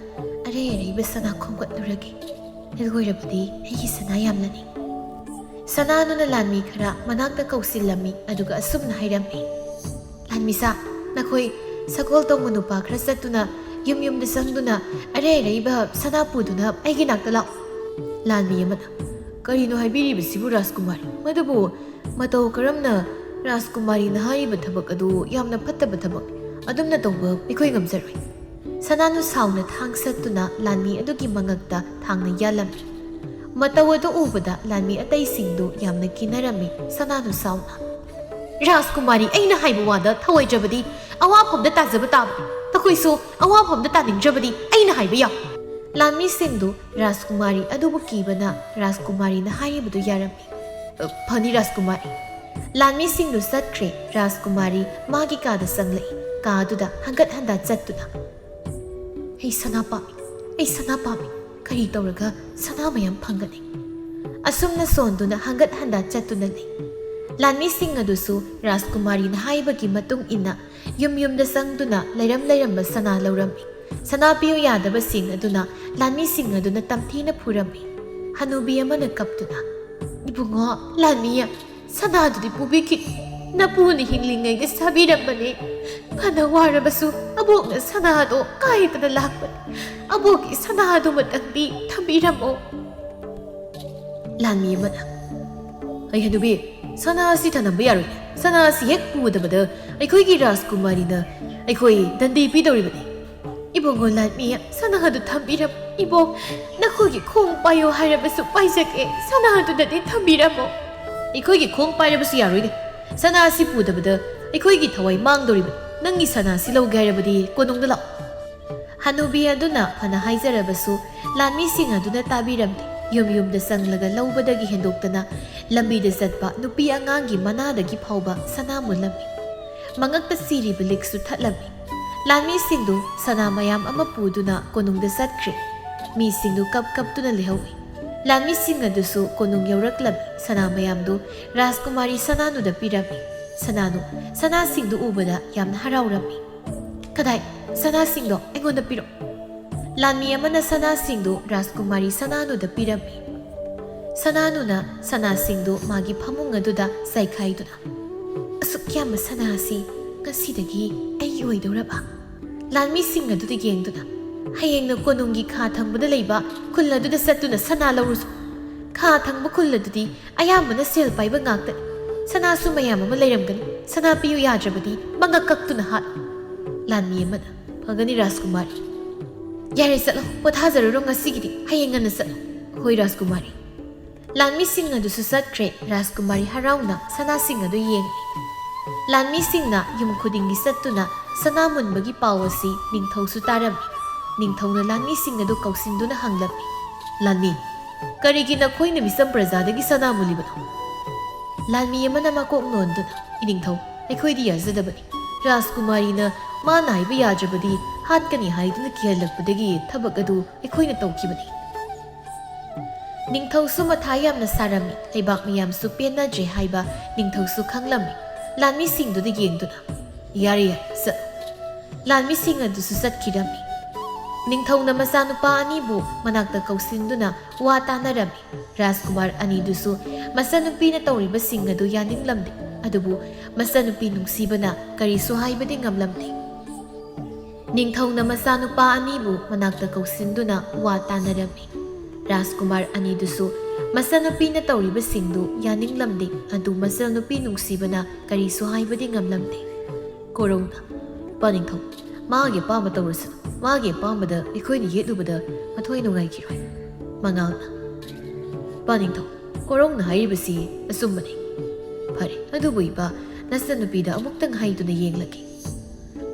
[SPEAKER 1] ꯑꯔꯩ ꯑꯔꯩꯕ ꯁꯅꯥ ꯈꯣꯝꯒꯠꯂꯨꯔꯒꯦ. ꯑꯣꯏꯔꯕꯗꯤ ꯑꯩꯒꯤ ꯁꯅꯥ ꯌꯥꯝꯂꯅꯤ. ꯁꯅꯥꯅꯨꯅ ꯂꯥꯟꯃꯤ ꯈꯔ ꯃꯅꯥꯛꯇ ꯀꯧꯁꯤꯜꯂꯝꯃꯤ. ꯑꯗꯨꯒ ꯑꯁꯨꯝꯅ ꯍꯥꯏꯔꯝꯃꯤ, "ꯂꯥꯟꯃꯤꯁꯥ, ꯅꯈꯣꯏ ꯁꯒꯣꯜ ꯇꯧꯕ ꯅꯨꯄꯥ ꯈꯔ ꯆꯠꯇꯨꯅ ꯌꯨꯝꯗ ꯆꯪꯗꯨꯅ ꯑꯔꯩ ꯑꯔꯩꯕ ꯁꯅꯥ ꯄꯨꯗꯨꯅ ꯑꯩꯒꯤ ꯅꯥꯛꯇ ꯂꯥꯛꯎ." ꯂꯥꯟꯃꯤ ꯑꯃꯅ, "ꯀꯔꯤꯅꯣ ꯍꯥꯏꯕꯤꯔꯤꯕꯁꯤꯕꯨ ꯔꯥꯖꯀꯨꯃꯥꯔꯤ? ꯃꯗꯨꯕꯨ ꯃꯇꯧ ꯀꯔꯝꯅ ꯔꯥꯖꯀꯨꯃꯥꯔꯤꯅ ꯍꯥꯏꯔꯤꯕ ꯊꯕꯛ ꯑꯗꯨ ꯌꯥꯝꯅ ꯐꯠꯇꯕ ꯊꯕꯛꯅꯤ. ꯑꯗꯨꯝꯅ ꯇꯧꯕ ꯑꯩꯈꯣꯏ ꯉꯝꯖꯔꯣꯏ." ꯁꯅꯥꯅꯨ ꯁꯥꯎꯅ ꯊꯥꯡ ꯁꯠꯇꯨꯅ ꯂꯥꯟꯃꯤ ꯑꯗꯨꯒꯤ ꯃꯉꯛꯇ ꯊꯥꯡꯅ ꯌꯥꯜꯂꯝꯃꯤ. ꯃꯇꯧ ꯑꯗꯨ ꯎꯕꯗ ꯂꯥꯟꯃꯤ ꯑꯇꯩꯁꯤꯡꯗꯨ ꯌꯥꯝꯅ ꯀꯤꯅꯔꯝꯃꯤ. ꯁꯅꯥꯅꯨ ꯁꯥꯎꯅ, "ꯔꯥꯖꯀꯨꯃꯥꯔꯤ, ꯑꯩꯅ ꯍꯥꯏꯕ ꯋꯥꯗ ꯊꯑꯣꯏꯗ꯭ꯔꯕꯗꯤ ꯑꯋꯥꯐꯝꯗ ꯇꯥꯖꯕ ꯇꯥꯕꯅꯤ. ꯅꯈꯣꯏꯁꯨ ꯑꯋꯥꯐꯝꯗ ꯇꯥꯅꯤꯡꯗ꯭ꯔꯕꯗꯤ ꯑꯩꯅ ꯍꯥꯏꯕ ꯌꯥꯎ." ꯂꯥꯟꯃꯤꯁꯤꯡꯗꯨ ꯔꯥꯖꯀꯨꯃꯥꯔꯤ ꯑꯗꯨꯕꯨ ꯀꯤꯕꯅ ꯔꯥꯖꯀꯨꯃꯥꯔꯤꯅ ꯍꯥꯏꯔꯤꯕꯗꯨ ꯌꯥꯔꯝꯃꯤ. "ꯐꯅꯤ ꯔꯥꯖꯀꯨꯃꯥꯔꯤ." ꯂꯥꯟꯃꯤꯁꯤꯡꯗꯨ ꯆꯠꯈ꯭ꯔꯦ. ꯔꯥꯖꯀꯨꯃꯥꯔꯤ ꯃꯥꯒꯤ ꯀꯥꯗ ꯆꯪꯂꯛꯏ. ꯀꯥꯗꯨꯗ ꯍꯟꯒꯠ ꯍꯟꯗꯥ ꯆꯠꯇꯨꯅ, "ꯑꯩ ꯁꯅꯥ ꯄꯥꯝꯃꯤ. ꯑꯩ ꯁꯅꯥ ꯄꯥꯝꯃꯤ. ꯀꯔꯤ ꯇꯧꯔꯒ ꯁꯅꯥ ꯃꯌꯥꯝ ꯐꯪꯒꯅꯤ?" ꯑꯁꯨꯝꯅ ꯁꯣꯟꯗꯨꯅ ꯍꯟꯒꯠ ꯍꯟꯗꯥ ꯆꯠꯇꯨꯅ ꯂꯩ. ꯂꯥꯟꯃꯤꯁꯤꯡ ꯑꯗꯨꯁꯨ ꯔꯥꯖꯀꯨꯃꯥꯔꯤꯅ ꯍꯥꯏꯕꯒꯤ ꯃꯇꯨꯡ ꯏꯟꯅ ꯌꯨꯝꯗ ꯆꯪꯗꯨꯅ ꯂꯩꯔꯝꯕ ꯁꯅꯥ ꯂꯧꯔꯝꯃꯤ. ꯁꯅꯥ ꯄꯤꯌꯨ ꯌꯥꯗꯕꯁꯤꯡ ꯑꯗꯨꯅ ꯂꯥꯟꯃꯤꯁꯤꯡ ꯑꯗꯨꯅ ꯇꯝꯊꯤꯅ ꯐꯨꯔꯝꯃꯤ. ꯍꯅꯨꯕꯤ ꯑꯃꯅ ꯀꯞꯇꯨꯅ, "ꯏꯕꯨꯡꯉꯣ, ꯂꯥꯟꯃꯤ, ꯁꯅꯥꯗꯨꯗꯤ ꯄꯨꯕꯤꯈꯤ. ꯅꯄꯨꯅ ꯍꯤꯡꯂꯤꯉꯩꯗ ꯁꯥꯕꯤꯔꯝꯕꯅꯤ. ꯐꯅ ꯋꯥꯔꯕꯁꯨ ꯑꯕꯣꯛꯅ ꯁꯅꯥꯗꯣ ꯀꯥꯏꯗꯅ ꯂꯥꯛꯄꯅꯤ. ꯑꯕꯣꯛꯀꯤ ꯁꯅꯥꯗꯨꯃꯇꯪꯗꯤ ꯊꯝꯕꯤꯔꯝꯃꯣ." ꯂꯥꯟꯃꯤ ꯑꯃꯅ, "ꯑꯩ ꯍꯅꯨꯕꯤ, ꯁꯅꯥ ꯑꯁꯤ ꯊꯅꯝꯕ ꯌꯥꯔꯣꯏ. ꯁꯅꯥ ꯑꯁꯤ ꯍꯦꯛ ꯄꯨꯗꯕꯗ ꯑꯩꯈꯣꯏꯒꯤ ꯔꯥꯖꯀꯨꯃꯥꯔꯤꯅ ꯑꯩꯈꯣꯏ ꯗꯟꯗꯤ ꯄꯤꯗꯧꯔꯤꯕꯅꯤ." "ꯏꯕꯨꯡꯉꯣ ꯂꯥꯟꯃꯤ, ꯁꯅꯥꯗꯨ ꯊꯝꯕꯤꯔꯝꯃꯣ. ꯏꯕꯣꯛ, ꯅꯈꯣꯏꯒꯤ ꯈꯣꯡ ꯄꯥꯏꯌꯣ ꯍꯥꯏꯔꯕꯁꯨ ꯄꯥꯏꯖꯒꯦ. ꯁꯅꯥꯗꯨꯗꯗꯤ ꯊꯝꯕꯤꯔꯝꯃꯣ." "ꯑꯩꯈꯣꯏꯒꯤ ꯈꯣꯡ ꯄꯥꯏꯔꯕꯁꯨ ꯌꯥꯔꯣꯏꯅꯦ. ꯁꯅꯥ ꯑꯁꯤ ꯄꯨꯗꯕꯗ ꯑꯩꯈꯣꯏꯒꯤ ꯊꯋꯥꯏ ꯃꯥꯡꯗꯧꯔꯤꯕꯅꯤ. ꯅꯪꯒꯤ ꯁꯅꯥ ꯑꯁꯤ ꯂꯧꯒꯦ ꯍꯥꯏꯔꯕꯗꯤ ꯀꯣꯅꯨꯡꯗ ꯂꯥꯛꯎ." ꯍꯅꯨꯕꯤ ꯑꯗꯨꯅ ꯐꯅ ꯍꯥꯏꯖꯔꯕꯁꯨ ꯂꯥꯟꯃꯤꯁꯤꯡ ꯑꯗꯨꯅ ꯇꯥꯕꯤꯔꯝꯗꯦ. ꯌꯨꯝꯗ ꯆꯪꯂꯒ ꯂꯧꯕꯗꯒꯤ ꯍꯦꯟꯗꯣꯛꯇꯅ ꯂꯝꯕꯤꯗ ꯆꯠꯄ ꯅꯨꯄꯤ ꯑꯉꯥꯡꯒꯤ ꯃꯅꯥꯗꯒꯤ ꯐꯥꯎꯕ ꯁꯅꯥ ꯃꯨꯜꯂꯝꯃꯤ. ꯃꯉꯛꯇ ꯁꯤꯔꯤꯕ ꯂꯤꯛꯁꯨ ꯊꯠꯂꯝꯃꯤ. ꯂꯥꯟꯃꯤꯁꯤꯡꯗꯨ ꯁꯅꯥ ꯃꯌꯥꯝ ꯑꯃ ꯄꯨꯗꯨꯅ ꯀꯣꯅꯨꯡꯗ ꯆꯠꯈ꯭ꯔꯦ. ꯃꯤꯁꯤꯡꯗꯨ ꯀꯞꯇꯨꯅ ꯂꯩꯍꯧꯏ. ꯂꯥꯟꯃꯤꯁꯤꯡ ꯑꯗꯨꯁꯨ ꯀꯣꯅꯨꯡ ꯌꯧꯔꯛꯂꯝꯃꯤ. ꯁꯅꯥ ꯃꯌꯥꯝꯗꯨ ꯔꯥꯖꯀꯨꯃꯥꯔꯤ ꯁꯅꯥꯅꯨꯗ ꯄꯤꯔꯝꯃꯤ. ꯁꯅꯥꯅꯨ ꯁꯅꯥꯁꯤꯡꯗꯨ ꯎꯕꯗ ꯌꯥꯝꯅ ꯍꯔꯥꯎꯔꯝꯃꯤ. "ꯀꯗꯥꯏ? ꯁꯅꯥꯁꯤꯡꯗꯣ ꯑꯩꯉꯣꯟꯗ ꯄꯤꯔꯛꯎ." ꯂꯥꯟꯃꯤ ꯑꯃꯅ ꯁꯅꯥꯁꯤꯡꯗꯨ ꯔꯥꯖꯀꯨꯃꯥꯔꯤ ꯁꯅꯥꯅꯨꯗ ꯄꯤꯔꯝꯃꯤ. ꯁꯅꯥꯅꯨꯅ ꯁꯅꯥꯁꯤꯡꯗꯨ ꯃꯥꯒꯤ ꯐꯃꯨꯡ ꯑꯗꯨꯗ ꯆꯥꯏꯈꯥꯏꯗꯨꯅ, "ꯑꯁꯨꯛ ꯌꯥꯝꯕ ꯁꯅꯥ ꯑꯁꯤ ꯉꯁꯤꯗꯒꯤ ꯑꯩꯒꯤ ꯑꯣꯏꯗꯧꯔꯕ?" ꯂꯥꯟꯃꯤꯁꯤꯡ ꯑꯗꯨꯗ ꯌꯦꯡꯗꯨꯅ, "ꯍꯌꯦꯡꯅ ꯀꯣꯅꯨꯡꯒꯤ ꯈꯥ ꯊꯪꯕꯗ ꯂꯩꯕ ꯈꯨꯜ ꯑꯗꯨꯗ ꯆꯠꯇꯨꯅ ꯁꯅꯥ ꯂꯧꯔꯨꯁꯨ. ꯈꯥ ꯊꯪꯕ ꯈꯨꯜ ꯑꯗꯨꯗꯤ ꯑꯌꯥꯝꯕꯅ ꯁꯦꯜ ꯄꯥꯏꯕ ꯉꯥꯛꯇꯅꯤ. ꯁꯅꯥꯁꯨ ꯃꯌꯥꯝ ꯑꯃ ꯂꯩꯔꯝꯒꯅꯤ. ꯁꯅꯥ ꯄꯤꯌꯨ ꯌꯥꯗ꯭ꯔꯕꯗꯤ ꯃꯉꯛ ꯀꯛꯇꯨꯅ ꯍꯥꯠꯂꯨ." ꯂꯥꯟꯃꯤ ꯑꯃꯅ, "ꯐꯒꯅꯤ ꯔꯥꯖꯀꯨꯃꯥꯔꯤ." "ꯌꯥꯔꯦ, ꯆꯠꯂꯣ. ꯄꯣꯊꯥꯖꯔꯨꯔꯣ ꯉꯁꯤꯒꯤꯗꯤ. ꯍꯌꯦꯡ ꯉꯟꯅ ꯆꯠꯂꯣ." "ꯍꯣꯏ ꯔꯥꯖꯀꯨꯃꯥꯔꯤ." ꯂꯥꯟꯃꯤꯁꯤꯡ ꯑꯗꯨꯁꯨ ꯆꯠꯈ꯭ꯔꯦ. ꯔꯥꯖꯀꯨꯃꯥꯔꯤ ꯍꯔꯥꯎꯅ ꯁꯅꯥꯁꯤꯡ ꯑꯗꯨ ꯌꯦꯡꯉꯤ. ꯂꯥꯟꯃꯤꯁꯤꯡꯅ ꯌꯨꯝ ꯈꯨꯗꯤꯡꯒꯤ ꯆꯠꯇꯨꯅ ꯁꯅꯥ ꯃꯨꯟꯕꯒꯤ ꯄꯥꯎ ꯑꯁꯤ ꯅꯤꯡꯊꯧꯁꯨ ꯇꯥꯔꯝꯃꯤ. ꯅꯤꯡꯊꯧꯅ ꯂꯥꯟꯃꯤꯁꯤꯡ ꯑꯗꯨ ꯀꯧꯁꯤꯟꯗꯨꯅ ꯍꯪꯂꯝꯃꯤ, "ꯂꯥꯟꯃꯤ, ꯀꯔꯤꯒꯤ ꯅꯈꯣꯏꯅ ꯃꯤꯆꯝ ꯄ꯭ꯔꯖꯥꯗꯒꯤ ꯁꯅꯥ ꯃꯨꯜꯂꯤꯕꯅꯣ?" ꯂꯥꯟꯃꯤ ꯑꯃꯅ ꯃꯀꯣꯛ ꯅꯣꯟꯗꯨꯅ, "ꯏꯅꯤꯡꯊꯧ, ꯑꯩꯈꯣꯏꯗꯤ ꯌꯥꯖꯗꯕꯅꯤ. ꯔꯥꯖꯀꯨꯃꯥꯔꯤꯅ ꯃꯥꯅ ꯍꯥꯏꯕ ꯌꯥꯗ꯭ꯔꯕꯗꯤ ꯍꯥꯠꯀꯅꯤ ꯍꯥꯏꯗꯨꯅ ꯀꯤꯍꯜꯂꯛꯄꯗꯒꯤ ꯊꯕꯛ ꯑꯗꯨ ꯑꯩꯈꯣꯏꯅ ꯇꯧꯈꯤꯕꯅꯤ." ꯅꯤꯡꯊꯧꯁꯨ ꯃꯊꯥ ꯌꯥꯝꯅ ꯁꯥꯔꯝꯃꯤ. ꯂꯩꯕꯥꯛ ꯃꯤꯌꯥꯝꯁꯨ ꯄꯦꯟꯅꯗ꯭ꯔꯦ ꯍꯥꯏꯕ ꯅꯤꯡꯊꯧꯁꯨ ꯈꯪꯂꯝꯃꯤ. ꯂꯥꯟꯃꯤꯁꯤꯡꯗꯨꯗ ꯌꯦꯡꯗꯨꯅ, Yari yari ꯂꯥꯟꯃꯤꯁꯤꯡ ꯑꯗꯨꯁꯨ ꯆꯠꯈꯤꯔꯝꯃꯤ꯫ ꯅꯤꯡꯊꯧꯅ ꯃꯆꯥꯅꯨꯄꯥ ꯑꯅꯤꯕꯨ ꯃꯅꯥꯛꯇ ꯀꯧꯁꯤꯟꯗꯨꯅ ꯋꯥ ꯇꯥꯟꯅꯔꯝꯃꯤ꯫ ꯔꯥꯖꯀꯨꯃꯥꯔ ꯑꯅꯤꯗꯨꯁꯨ ꯃꯆꯥꯅꯨꯄꯤꯅ ꯇꯧꯔꯤꯕꯁꯤꯡ ꯑꯗꯨ ꯌꯥꯅꯤꯡꯂꯝꯗꯦ, ꯑꯗꯨꯕꯨ ꯃꯆꯥꯅꯨꯄꯤ ꯅꯨꯡꯁꯤꯕꯅ ꯀꯔꯤꯁꯨ ꯍꯥꯏꯕꯗꯤ ꯉꯝꯂꯝꯗꯦ꯫ ꯅꯤꯡꯊꯧꯅ ꯃꯆꯥꯅꯨꯄꯥ ꯑꯅꯤꯕꯨ ꯃꯅꯥꯛꯇ ꯀꯧꯁꯤꯟꯗꯨꯅ ꯋꯥ ꯇꯥꯟꯅꯔꯝꯃꯤ꯫ ꯔꯥꯖꯀꯨꯃꯥꯔ ꯑꯅꯤꯗꯨꯁꯨ ꯃꯆꯥꯅꯨꯄꯤꯅ ꯇꯧꯔꯤꯕꯁꯤꯡꯗꯨ ꯌꯥꯅꯤꯡꯂꯝꯗꯦ, ꯑꯗꯨ ꯃꯆꯥꯅꯨꯄꯤ ꯅꯨꯡꯁꯤꯕꯅ ꯀꯔꯤꯁꯨ ꯍꯥꯏꯕꯗꯤ ꯉꯝꯂꯝꯗꯦ꯫ ꯀꯣꯔꯧꯅ ꯄꯥꯅꯤꯡꯊꯧ ꯃꯥꯒꯤ ꯑꯄꯥꯝꯕ ꯇꯧꯔꯁꯨ, ꯃꯥꯒꯤ ꯑꯄꯥꯝꯕꯗ ꯑꯩꯈꯣꯏꯅ ꯌꯦꯠꯂꯨꯕꯗ ꯃꯊꯣꯏ ꯅꯨꯡꯉꯥꯏꯈꯤꯔꯣꯏ꯫ ꯃꯉꯥꯜꯅ ꯄꯥꯅꯤꯡꯊꯧ ꯀꯣꯔꯧꯅ ꯍꯥꯏꯔꯤꯕꯁꯤ ꯑꯆꯨꯝꯕꯅꯤ꯫ ꯐꯔꯦ, ꯑꯗꯨꯕꯨ ꯏꯄꯥ ꯅꯆꯥꯅꯨꯄꯤꯗ ꯑꯃꯨꯛꯇꯪ ꯍꯥꯏꯗꯨꯅ ꯌꯦꯡꯂꯒꯦ꯫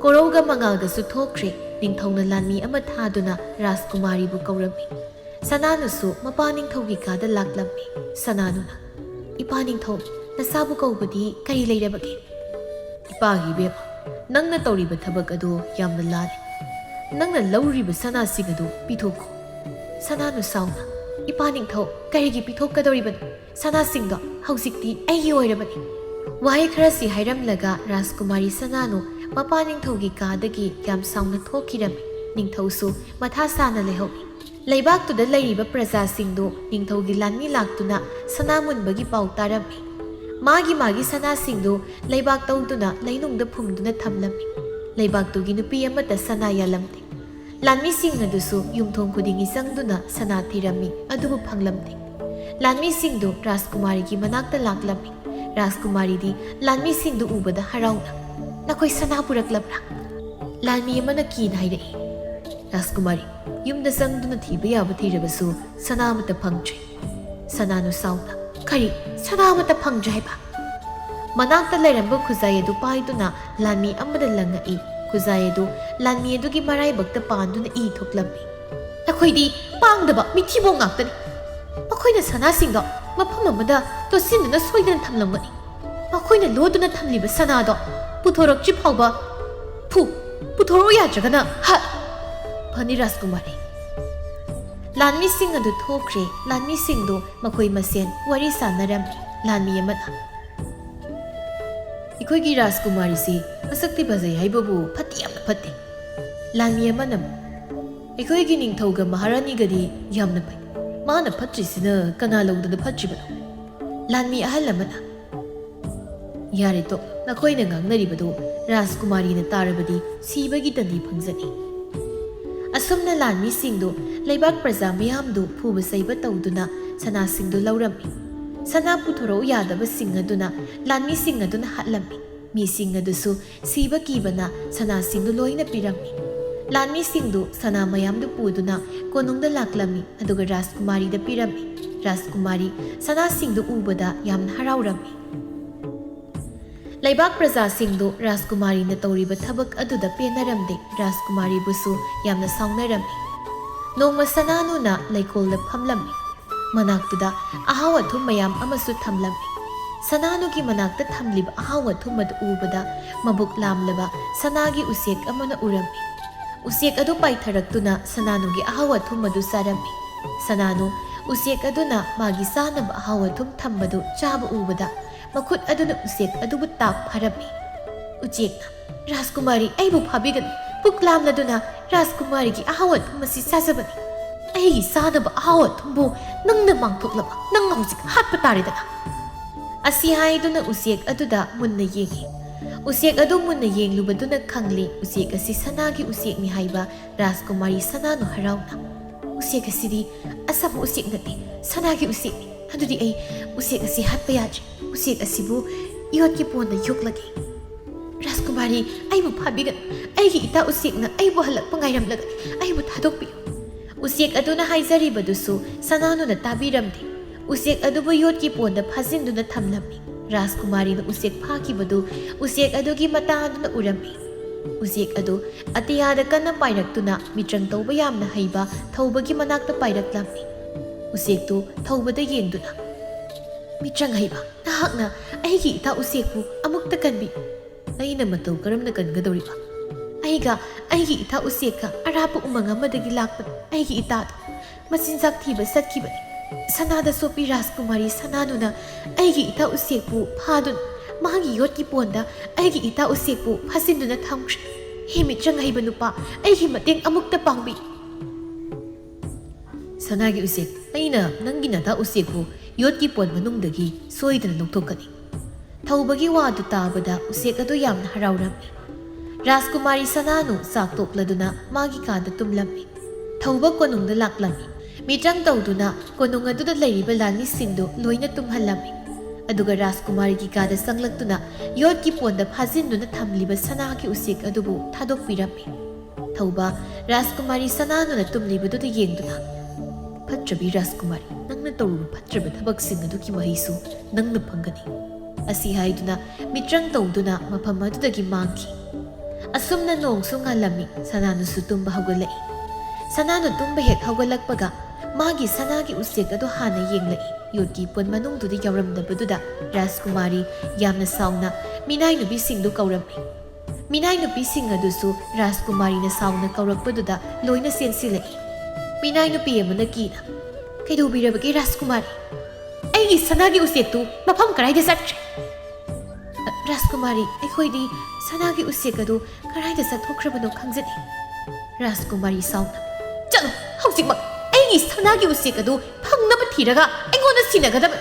[SPEAKER 1] ꯀꯣꯔꯧꯒ ꯃꯉꯥꯜꯒꯁꯨ ꯊꯣꯛꯈ꯭ꯔꯦ꯫ ꯅꯤꯡꯊꯧꯅ ꯂꯥꯟꯃꯤ ꯑꯃ ꯊꯥꯗꯨꯅ ꯔꯥꯖꯀꯨꯃꯥꯔꯤꯕꯨ ꯀꯧꯔꯝꯃꯤ꯫ ꯁꯅꯥꯅꯨꯁꯨ ꯃꯄꯥꯅꯤꯡꯊꯧꯒꯤ ꯀꯥꯗ ꯂꯥꯛꯂꯝꯃꯤ꯫ ꯁꯅꯥꯅꯨꯅ ꯏꯄꯥꯅꯤꯡꯊꯧ ꯅꯆꯥꯕꯨ ꯀꯧꯕꯗꯤ ꯀꯔꯤ ꯂꯩꯔꯕꯒꯦ? ꯏꯄꯥꯒꯤ ꯏꯕꯦꯝꯃ, ꯅꯪꯅ ꯇꯧꯔꯤꯕ ꯊꯕꯛ ꯑꯗꯨ ꯌꯥꯝꯅ ꯂꯥꯜꯂꯤ꯫ ꯅꯪꯅ ꯂꯧꯔꯤꯕ ꯁꯅꯥꯁꯤꯡ ꯑꯗꯨ ꯄꯤꯊꯣꯛꯈꯣ꯫ ꯁꯅꯥꯅꯨ ꯁꯥꯎꯅ ꯏꯄꯥꯅꯤꯡꯊꯧ ꯀꯔꯤꯒꯤ ꯄꯤꯊꯣꯛꯀꯗꯧꯔꯤꯕꯅꯣ? ꯁꯅꯥꯁꯤꯡꯗꯣ ꯍꯧꯖꯤꯛꯇꯤ ꯑꯩꯒꯤ ꯑꯣꯏꯔꯕꯅꯤ꯫ ꯋꯥꯍꯩ ꯈꯔꯁꯤ ꯍꯥꯏꯔꯝꯂꯒ ꯔꯥꯖꯀꯨꯃꯥꯔꯤ ꯁꯅꯥꯅꯨ ꯃꯄꯥꯅꯤꯡꯊꯧꯒꯤ ꯀꯥꯗꯒꯤ ꯌꯥꯝ ꯁꯥꯎꯅ ꯊꯣꯛꯈꯤꯔꯝꯃꯤ꯫ ꯅꯤꯡꯊꯧꯁꯨ ꯃꯊꯥ ꯁꯥꯅ ꯂꯩꯍꯧꯏ꯫ ꯂꯩꯕꯥꯛꯇꯨꯗ ꯂꯩꯔꯤꯕ ꯄ꯭ꯔꯖꯥꯁꯤꯡꯗꯨ ꯅꯤꯡꯊꯧꯒꯤ ꯂꯥꯟꯃꯤ ꯂꯥꯛꯇꯨꯅ ꯁꯅꯥ ꯃꯨꯟꯕꯒꯤ ꯄꯥꯎ ꯇꯥꯔꯝꯃꯤ꯫ ꯃꯥꯒꯤ ꯁꯅꯥꯁꯤꯡꯗꯨ ꯂꯩꯕꯥꯛ ꯇꯧꯗꯨꯅ ꯂꯩꯅꯨꯡꯗ ꯐꯨꯝꯗꯨꯅ ꯊꯝꯂꯝꯃꯤ꯫ ꯂꯩꯕꯥꯛꯇꯨꯒꯤ ꯅꯨꯄꯤ ꯑꯃꯠꯇ ꯁꯅꯥ ꯌꯥꯜꯂꯝꯗꯦ꯫ ꯂꯥꯟꯃꯤꯁꯤꯡ ꯑꯗꯨꯁꯨ ꯌꯨꯝꯊꯣꯡ ꯈꯨꯗꯤꯡꯒꯤ ꯆꯪꯗꯨꯅ ꯁꯅꯥ ꯊꯤꯔꯝꯃꯤ, ꯑꯗꯨꯕꯨ ꯐꯪꯂꯝꯗꯦ꯫ ꯂꯥꯟꯃꯤꯁꯤꯡꯗꯨ ꯔꯥꯖꯀꯨꯃꯥꯔꯤꯒꯤ ꯃꯅꯥꯛꯇ ꯂꯥꯛꯂꯝꯃꯤ꯫ ꯔꯥꯖꯀꯨꯃꯥꯔꯤꯗꯤ ꯂꯥꯟꯃꯤꯁꯤꯡꯗꯨ ꯎꯕꯗ ꯍꯔꯥꯎꯅ "ꯅꯈꯣꯏ ꯁꯅꯥ ꯄꯨꯔꯛꯂꯕ꯭ꯔꯥ?" ꯂꯥꯟꯃꯤ ꯑꯃꯅ ꯀꯤꯅ ꯍꯥꯏꯔꯛꯏ, "ꯔꯥꯖꯀꯨꯃꯥꯔꯤ, ꯌꯨꯝꯗ ꯆꯪꯗꯨꯅ ꯊꯤꯕ ꯌꯥꯕ ꯊꯤꯔꯕꯁꯨ ꯁꯅꯥ ꯑꯃꯠꯇ ꯐꯪꯗ꯭ꯔꯦ." ꯁꯅꯥꯅꯨ ꯁꯥꯎꯅ "ꯀꯔꯤ ꯁꯅꯥ ꯑꯃꯠꯇ ꯐꯪꯗ꯭ꯔꯦ ꯍꯥꯏꯕ?" ꯃꯅꯥꯛꯇ ꯂꯩꯔꯝꯕ ꯈꯨꯖꯥꯏ ꯑꯗꯨ ꯄꯥꯏꯗꯨꯅ ꯂꯥꯟꯃꯤ ꯑꯃꯗ ꯂꯪꯉꯛꯏ꯫ ꯈꯨꯖꯥꯏ ꯑꯗꯨ ꯂꯥꯟꯃꯤ ꯑꯗꯨꯒꯤ ꯃꯔꯥꯏꯕꯛꯇ ꯄꯥꯟꯗꯨꯅ ꯏ ꯊꯣꯛꯂꯝꯃꯤ꯫ "ꯅꯈꯣꯏꯗꯤ ꯄꯥꯡꯗꯕ ꯃꯤꯊꯤꯕꯣꯡ ꯉꯥꯛꯇꯅꯤ꯫ ꯃꯈꯣꯏꯅ ꯁꯅꯥꯁꯤꯡꯗꯣ ꯃꯐꯝ ꯑꯃꯗ ꯇꯣꯠꯁꯤꯟꯗꯨꯅ ꯁꯣꯏꯗꯅ ꯊꯝꯂꯝꯒꯅꯤ꯫ ꯃꯈꯣꯏꯅ ꯂꯣꯠꯇꯨꯅ ꯊꯝꯂꯤꯕ ꯁꯅꯥꯗꯣ ꯄꯨꯊꯣꯔꯛꯇ꯭ꯔꯤ ꯐꯥꯎꯕ ꯄꯨꯊꯣꯔꯛꯎ, ꯌꯥꯗ꯭ꯔꯒꯅ ꯍꯠ!" "ꯐꯅꯤ ꯔꯥꯖꯀꯨꯃꯥꯔꯤ." ꯂꯥꯟꯃꯤꯁꯤꯡ ꯑꯗꯨ ꯊꯣꯛꯈ꯭ꯔꯦ꯫ ꯂꯥꯟꯃꯤꯁꯤꯡꯗꯨ ꯃꯈꯣꯏ ꯃꯁꯦꯟ ꯋꯥꯔꯤ ꯁꯥꯟꯅꯔꯝꯃꯤ꯫ ꯂꯥꯟꯃꯤ ꯑꯃꯅ "ꯑꯩꯈꯣꯏꯒꯤ ꯔꯥꯖꯀꯨꯃꯥꯔꯤꯁꯤ ꯃꯁꯛꯇꯤ ꯐꯖꯩ ꯍꯥꯏꯕꯕꯨ ꯐꯠꯇꯤ ꯌꯥꯝꯅ ꯐꯠꯇꯦ." ꯂꯥꯟꯃꯤ ꯑꯃꯅ "ꯑꯩꯈꯣꯏꯒꯤ ꯅꯤꯡꯊꯧꯒ ꯃꯍꯥꯔꯥꯅꯤꯒꯗꯤ ꯌꯥꯝꯅ ꯐꯩ꯫ ꯃꯥꯅ ꯐꯠꯇ꯭ꯔꯤꯁꯤꯅ ꯀꯅꯥ ꯂꯧꯗꯅ ꯐꯠꯇ꯭ꯔꯤꯕꯅꯣ?" ꯂꯥꯟꯃꯤ ꯑꯍꯜ ꯑꯃꯅ "ꯌꯥꯔꯦ ꯇꯣꯛ, ꯅꯈꯣꯏꯅ ꯉꯥꯡꯅꯔꯤꯕꯗꯨ ꯔꯥꯖꯀꯨꯃꯥꯔꯤꯅ ꯇꯥꯔꯕꯗꯤ ꯁꯤꯕꯒꯤ ꯗꯟꯗꯤ ꯐꯪꯖꯅꯤ." ꯑꯁꯨꯝꯅ ꯂꯥꯟꯃꯤꯁꯤꯡꯗꯨ ꯂꯩꯕꯥꯛ ꯄ꯭ꯔꯖꯥ ꯃꯌꯥꯝꯗꯨ ꯐꯨꯕ ꯆꯩꯕ ꯇꯧꯗꯨꯅ ꯁꯅꯥꯁꯤꯡꯗꯨ ꯂꯧꯔꯝꯃꯤ꯫ ꯁꯅꯥ ꯄꯨꯊꯣꯔꯛꯎ ꯌꯥꯗꯕꯁꯤꯡ ꯑꯗꯨꯅ ꯂꯥꯟꯃꯤꯁꯤꯡ ꯑꯗꯨꯅ ꯍꯥꯠꯂꯝꯃꯤ꯫ ꯃꯤꯁꯤꯡ ꯑꯗꯨꯁꯨ ꯁꯤꯕ ꯀꯤꯕꯅ ꯁꯅꯥꯁꯤꯡꯗꯨ ꯂꯣꯏꯅ ꯄꯤꯔꯝꯃꯤ꯫ ꯂꯥꯟꯃꯤꯁꯤꯡꯗꯨ ꯁꯅꯥ ꯃꯌꯥꯝꯗꯨ ꯄꯨꯗꯨꯅ ꯀꯣꯅꯨꯡꯗ ꯂꯥꯛꯂꯝꯃꯤ, ꯑꯗꯨꯒ ꯔꯥꯖꯀꯨꯃꯥꯔꯤꯗ ꯄꯤꯔꯝꯃꯤ꯫ ꯔꯥꯖꯀꯨꯃꯥꯔꯤ ꯁꯅꯥꯁꯤꯡꯗꯨ ꯎꯕꯗ ꯌꯥꯝꯅ ꯍꯔꯥꯎꯔꯝꯃꯤ꯫ ꯂꯩꯕꯥꯛ प्रजाꯁꯤꯡꯗꯨ ꯔꯥꯖꯀꯨꯃꯥꯔꯤꯅ ꯇꯧꯔꯤꯕ ꯊꯕꯛ ꯑꯗꯨꯗ ꯄꯦꯟꯅꯔꯝꯗꯦ꯫ ꯔꯥꯖꯀꯨꯃꯥꯔꯤꯕꯨꯁꯨ ꯌꯥꯝꯅ ꯁꯥꯎꯅꯔꯝꯃꯤ꯫ ꯅꯣꯡꯃ ꯁꯅꯥꯅꯨꯅ ꯂꯩꯀꯣꯜꯗ ꯐꯝꯂꯝꯃꯤ꯫ ꯃꯅꯥꯛꯇꯨꯗ ꯑꯍꯥꯎ ꯑꯊꯨꯝ ꯃꯌꯥꯝ ꯑꯃꯁꯨ ꯊꯝꯂꯝꯃꯤ꯫ ꯁꯅꯥꯅꯨꯒꯤ ꯃꯅꯥꯛꯇ ꯊꯝꯂꯤꯕ ꯑꯍꯥꯎ ꯑꯊꯨꯝ ꯑꯗꯨ ꯎꯕꯗ ꯃꯕꯨꯛ ꯂꯥꯝꯂꯕ ꯁꯅꯥꯒꯤ ꯎꯆꯦꯛ ꯑꯃꯅ ꯎꯔꯝꯃꯤ꯫ ꯎꯆꯦꯛ ꯑꯗꯨ ꯄꯥꯏꯊꯔꯛꯇꯨꯅ ꯁꯅꯥꯅꯨꯒꯤ ꯑꯍꯥꯎ ꯑꯊꯨꯝ ꯑꯗꯨ ꯆꯥꯔꯝꯃꯤ꯫ ꯁꯅꯥꯅꯨ ꯎꯆꯦꯛ ꯑꯗꯨꯅ ꯃꯥꯒꯤ ꯆꯥꯅꯕ ꯑꯍꯥꯎ ꯑꯊꯨꯝ ꯊꯝꯕꯗꯨ ꯆꯥꯕ ꯎꯕꯗ ꯃꯈꯨꯠ ꯑꯗꯨꯅ ꯎꯆꯦꯛ ꯑꯗꯨꯕꯨ ꯇꯥꯞ ꯐꯥꯔꯝꯃꯤ꯫ ꯎꯆꯦꯛꯅ "ꯔꯥꯖꯀꯨꯃꯥꯔꯤ, ꯑꯩꯕꯨ ꯐꯥꯕꯤꯒꯅꯨ꯫ ꯄꯨꯛ ꯂꯥꯝꯂꯗꯨꯅ ꯔꯥꯖꯀꯨꯃꯥꯔꯤꯒꯤ ꯑꯍꯥꯎ ꯑꯊꯨꯝ ꯑꯁꯤ ꯆꯥꯖꯕꯅꯤ꯫ ꯑꯩꯒꯤ ꯆꯥꯅꯕ ꯑꯍꯥꯎ ꯑꯊꯨꯝꯕꯨ ꯅꯪꯅ ꯃꯥꯡꯊꯣꯛꯂꯕ ꯅꯪ ꯍꯧꯖꯤꯛ ꯍꯥꯠꯄ ꯇꯥꯔꯦꯗꯅ." ꯑꯁꯤ ꯍꯥꯏꯗꯨꯅ ꯎꯆꯦꯛ ꯑꯗꯨꯗ ꯃꯨꯟꯅ ꯌꯦꯡꯉꯤ꯫ ꯎꯆꯦꯛ ꯑꯗꯨ ꯃꯨꯟꯅ ꯌꯦꯡꯂꯨꯕꯗꯨꯅ ꯈꯪꯂꯤ ꯎꯆꯦꯛ ꯑꯁꯤ ꯁꯅꯥꯒꯤ ꯎꯆꯦꯛꯅꯤ ꯍꯥꯏꯕ ꯔꯥꯖꯀꯨꯃꯥꯔꯤ ꯁꯅꯥꯅꯨ ꯍꯔꯥꯎꯅ "ꯎꯆꯦꯛ ꯑꯁꯤꯗꯤ ꯑꯆꯝꯕ ꯎꯆꯦꯛ ꯅꯠꯇꯦ, ꯁꯅꯥꯒꯤ ꯎꯆꯦꯛꯅꯤ꯫ ꯑꯗꯨꯗꯤ ꯑꯩ ꯎꯆꯦꯛ ꯑꯁꯤ ꯍꯥꯠꯄ ꯌꯥꯗ꯭ꯔꯦ꯫ ꯎꯆꯦꯛ ꯑꯁꯤꯕꯨ ꯌꯣꯠꯀꯤ ꯄꯣꯟꯗ ꯌꯣꯛꯂꯒꯦ꯫ ꯔꯥꯖꯀꯨꯃꯥꯔꯤ, ꯑꯩꯕꯨ ꯐꯥꯕꯤꯒꯅꯨ꯫ ꯑꯩꯒꯤ ꯏꯇꯥ ꯎꯆꯦꯛꯅ ꯑꯩꯕꯨ ꯍꯜꯂꯛꯄ ꯉꯥꯏꯔꯝꯂꯒꯅꯤ꯫ ꯑꯩꯕꯨ ꯊꯥꯗꯣꯛꯄꯤꯌꯨ." ꯎꯆꯦꯛ ꯑꯗꯨꯅ ꯍꯥꯏꯖꯔꯤꯕꯗꯨꯁꯨ ꯁꯅꯥꯅꯨꯅ ꯇꯥꯕꯤꯔꯝꯗꯦ꯫ ꯎꯆꯦꯛ ꯑꯗꯨꯕꯨ ꯌꯣꯠꯀꯤ ꯄꯣꯟꯗ ꯐꯥꯖꯤꯟꯗꯨꯅ ꯊꯝꯂꯝꯃꯤ꯫ ꯔꯥꯖꯀꯨꯃꯥꯔꯤꯅ ꯎꯆꯦꯛ ꯐꯥꯈꯤꯕꯗꯨ ꯎꯆꯦꯛ ꯑꯗꯨꯒꯤ ꯃꯇꯥ ꯑꯗꯨꯅ ꯎꯔꯝꯃꯤ꯫ ꯎꯆꯦꯛ ꯑꯗꯨ ꯑꯇꯤꯌꯥꯗ ꯀꯟꯅ ꯄꯥꯏꯔꯛꯇꯨꯅ ꯃꯤꯇ꯭ꯔꯪ ꯇꯧꯕ ꯌꯥꯝꯅ ꯍꯩꯕ ꯊꯧꯕꯒꯤ ꯃꯅꯥꯛꯇ ꯄꯥꯏꯔꯛꯂꯝꯃꯤ꯫ ꯎꯆꯦꯛꯇꯨ ꯊꯧꯕꯗ ꯌꯦꯡꯗꯨꯅ "ꯃꯤꯇ꯭ꯔꯪ ꯍꯩꯕ, ꯅꯍꯥꯛꯅ ꯑꯩꯒꯤ ꯏꯇꯥ ꯎꯆꯦꯛꯄꯨ ꯑꯃꯨꯛꯇ ꯀꯟꯕꯤꯌꯨ." "ꯑꯩꯅ ꯃꯇꯧ ꯀꯔꯝꯅ ꯀꯟꯒꯗꯧꯔꯤꯕ? ꯑꯩꯒ ꯑꯩꯒꯤ ꯏꯇꯥ ꯎꯆꯦꯛꯀ ꯑꯔꯥꯞꯄ ꯎꯃꯪ ꯑꯃꯗꯒꯤ ꯂꯥꯛꯄꯅꯤ꯫ ꯑꯩꯒꯤ ꯏꯇꯥꯗꯣ ꯃꯆꯤꯟꯖꯥꯛ ꯊꯤꯕ ꯆꯠꯈꯤꯕꯅꯤ꯫ ꯁꯅꯥꯗ ꯆꯣꯠꯄꯤ ꯔꯥꯖꯀꯨꯃꯥꯔꯤ ꯁꯅꯥꯅꯨꯅ ꯑꯩꯒꯤ ꯏꯇꯥ ꯎꯆꯦꯛꯄꯨ ꯐꯥꯗꯨꯅ ꯃꯥꯒꯤ ꯌꯣꯠꯀꯤ ꯄꯣꯟꯗ ꯑꯩꯒꯤ ꯏꯇꯥ ꯎꯆꯦꯛꯄꯨ ꯐꯥꯖꯤꯟꯗꯨꯅ ꯊꯝꯈ꯭ꯔꯦ꯫ ꯍꯦ ꯃꯤꯇ꯭ꯔꯪ ꯍꯩꯕ ꯅꯨꯄꯥ, ꯑꯩꯒꯤ ꯃꯇꯦꯡ ꯑꯃꯨꯛꯇ ꯄꯥꯡꯕꯤ꯫ ꯁꯅꯥꯒꯤ ꯎꯆꯦꯛ, ꯑꯩꯅ ꯅꯪꯒꯤ ꯅꯇꯥ ꯎꯆꯦꯛꯄꯨ ꯌꯣꯠꯀꯤ ꯄꯣꯟ ꯃꯅꯨꯡꯗꯒꯤ ꯁꯣꯏꯗꯅ ꯂꯧꯊꯣꯛꯀꯅꯤ꯫ ꯊꯧꯕꯒꯤ ꯋꯥꯗꯨ ꯇꯥꯕꯗ ꯎꯆꯦꯛ ꯑꯗꯨ ꯌꯥꯝꯅ ꯍꯔꯥꯎꯔꯝꯃꯤ꯫ ꯔꯥꯖꯀꯨꯃꯥꯔꯤ ꯁꯅꯥꯅꯨ ꯆꯥꯛ ꯇꯣꯛꯂꯗꯨꯅ ꯃꯥꯒꯤ ꯀꯥꯗ ꯇꯨꯝꯂꯝꯃꯤ꯫ ꯊꯧꯕ ꯀꯣꯅꯨꯡꯗ ꯂꯥꯛꯂꯝꯃꯤ꯫ ꯃꯤꯇ꯭ꯔꯪ ꯇꯧꯗꯨꯅ ꯀꯣꯅꯨꯡ ꯑꯗꯨꯗ ꯂꯩꯔꯤꯕ ꯂꯥꯟꯃꯤꯁꯤꯡꯗꯨ ꯂꯣꯏꯅ ꯇꯨꯝꯍꯜꯂꯝꯃꯤ꯫ ꯑꯗꯨꯒ ꯔꯥꯖꯀꯨꯃꯥꯔꯤꯒꯤ ꯀꯥꯗ ꯆꯪꯂꯛꯇꯨꯅ ꯌꯣꯠꯀꯤ ꯄꯣꯟꯗ ꯐꯥꯖꯤꯟꯗꯨꯅ ꯊꯝꯂꯤꯕ ꯁꯅꯥꯒꯤ ꯎꯆꯦꯛ ꯑꯗꯨꯕꯨ ꯊꯥꯗꯣꯛꯄꯤꯔꯝꯃꯤ꯫ ꯊꯧꯕ ꯔꯥꯖꯀꯨꯃꯥꯔꯤ ꯁꯅꯥꯅꯨꯅ ꯇꯨꯝꯂꯤꯕꯗꯨꯗ ꯌꯦꯡꯗꯨꯅ, ꯐꯠꯇ꯭ꯔꯕꯤ ꯔꯥꯖꯀꯨꯃꯥꯔꯤ, ꯅꯪꯅ ꯇꯧꯔꯨꯕ ꯐꯠꯇ꯭ꯔꯕ ꯊꯕꯛꯁꯤꯡ ꯑꯗꯨꯒꯤ ꯃꯍꯩꯁꯨ ꯅꯪꯅ ꯐꯪꯒꯅꯤ꯫ ꯑꯁꯤ ꯍꯥꯏꯗꯨꯅ ꯃꯤꯇ꯭ꯔꯪ ꯇꯧꯗꯨꯅ ꯃꯐꯝ ꯑꯗꯨꯗꯒꯤ ꯃꯥꯡꯈꯤ꯫ ꯑꯁꯨꯝꯅ ꯅꯣꯡꯁꯨ ꯉꯥꯜꯂꯝꯃꯤ꯫ ꯁꯅꯥꯅꯨꯁꯨ ꯇꯨꯝꯕ ꯍꯧꯒꯠꯂꯛꯏ꯫ ꯁꯅꯥꯅꯨ ꯇꯨꯝꯕ ꯍꯦꯛ ꯍꯧꯒꯠꯂꯛꯄꯒ मागी सनागी उसेक अदो हाना येंगलई योटकी पोन मनुंगदुदि यावरमदबदुदा राजकुमारी यामना साउना मिनाई नुबी सिंगदु कौरम्मी मिनाई नुबी सिंग अदुसु राजकुमारी ना साउना कौरकपदुदा लोइना सेनसिलई मिनाई नुबी अमना कीना कैदोबिरबगे राजकुमारी अैगी सनागी उसेकतु मफम कराइदा चट्रे राजकुमारी अखोइदि सनागी उसेक अदु कराइदा चट्थोख्रबनो खंजनी राजकुमारी साउना चलो हौजिकमक अैगी सनागी उसेक अदु फंगनब थीरगा अैगोना सिनगदब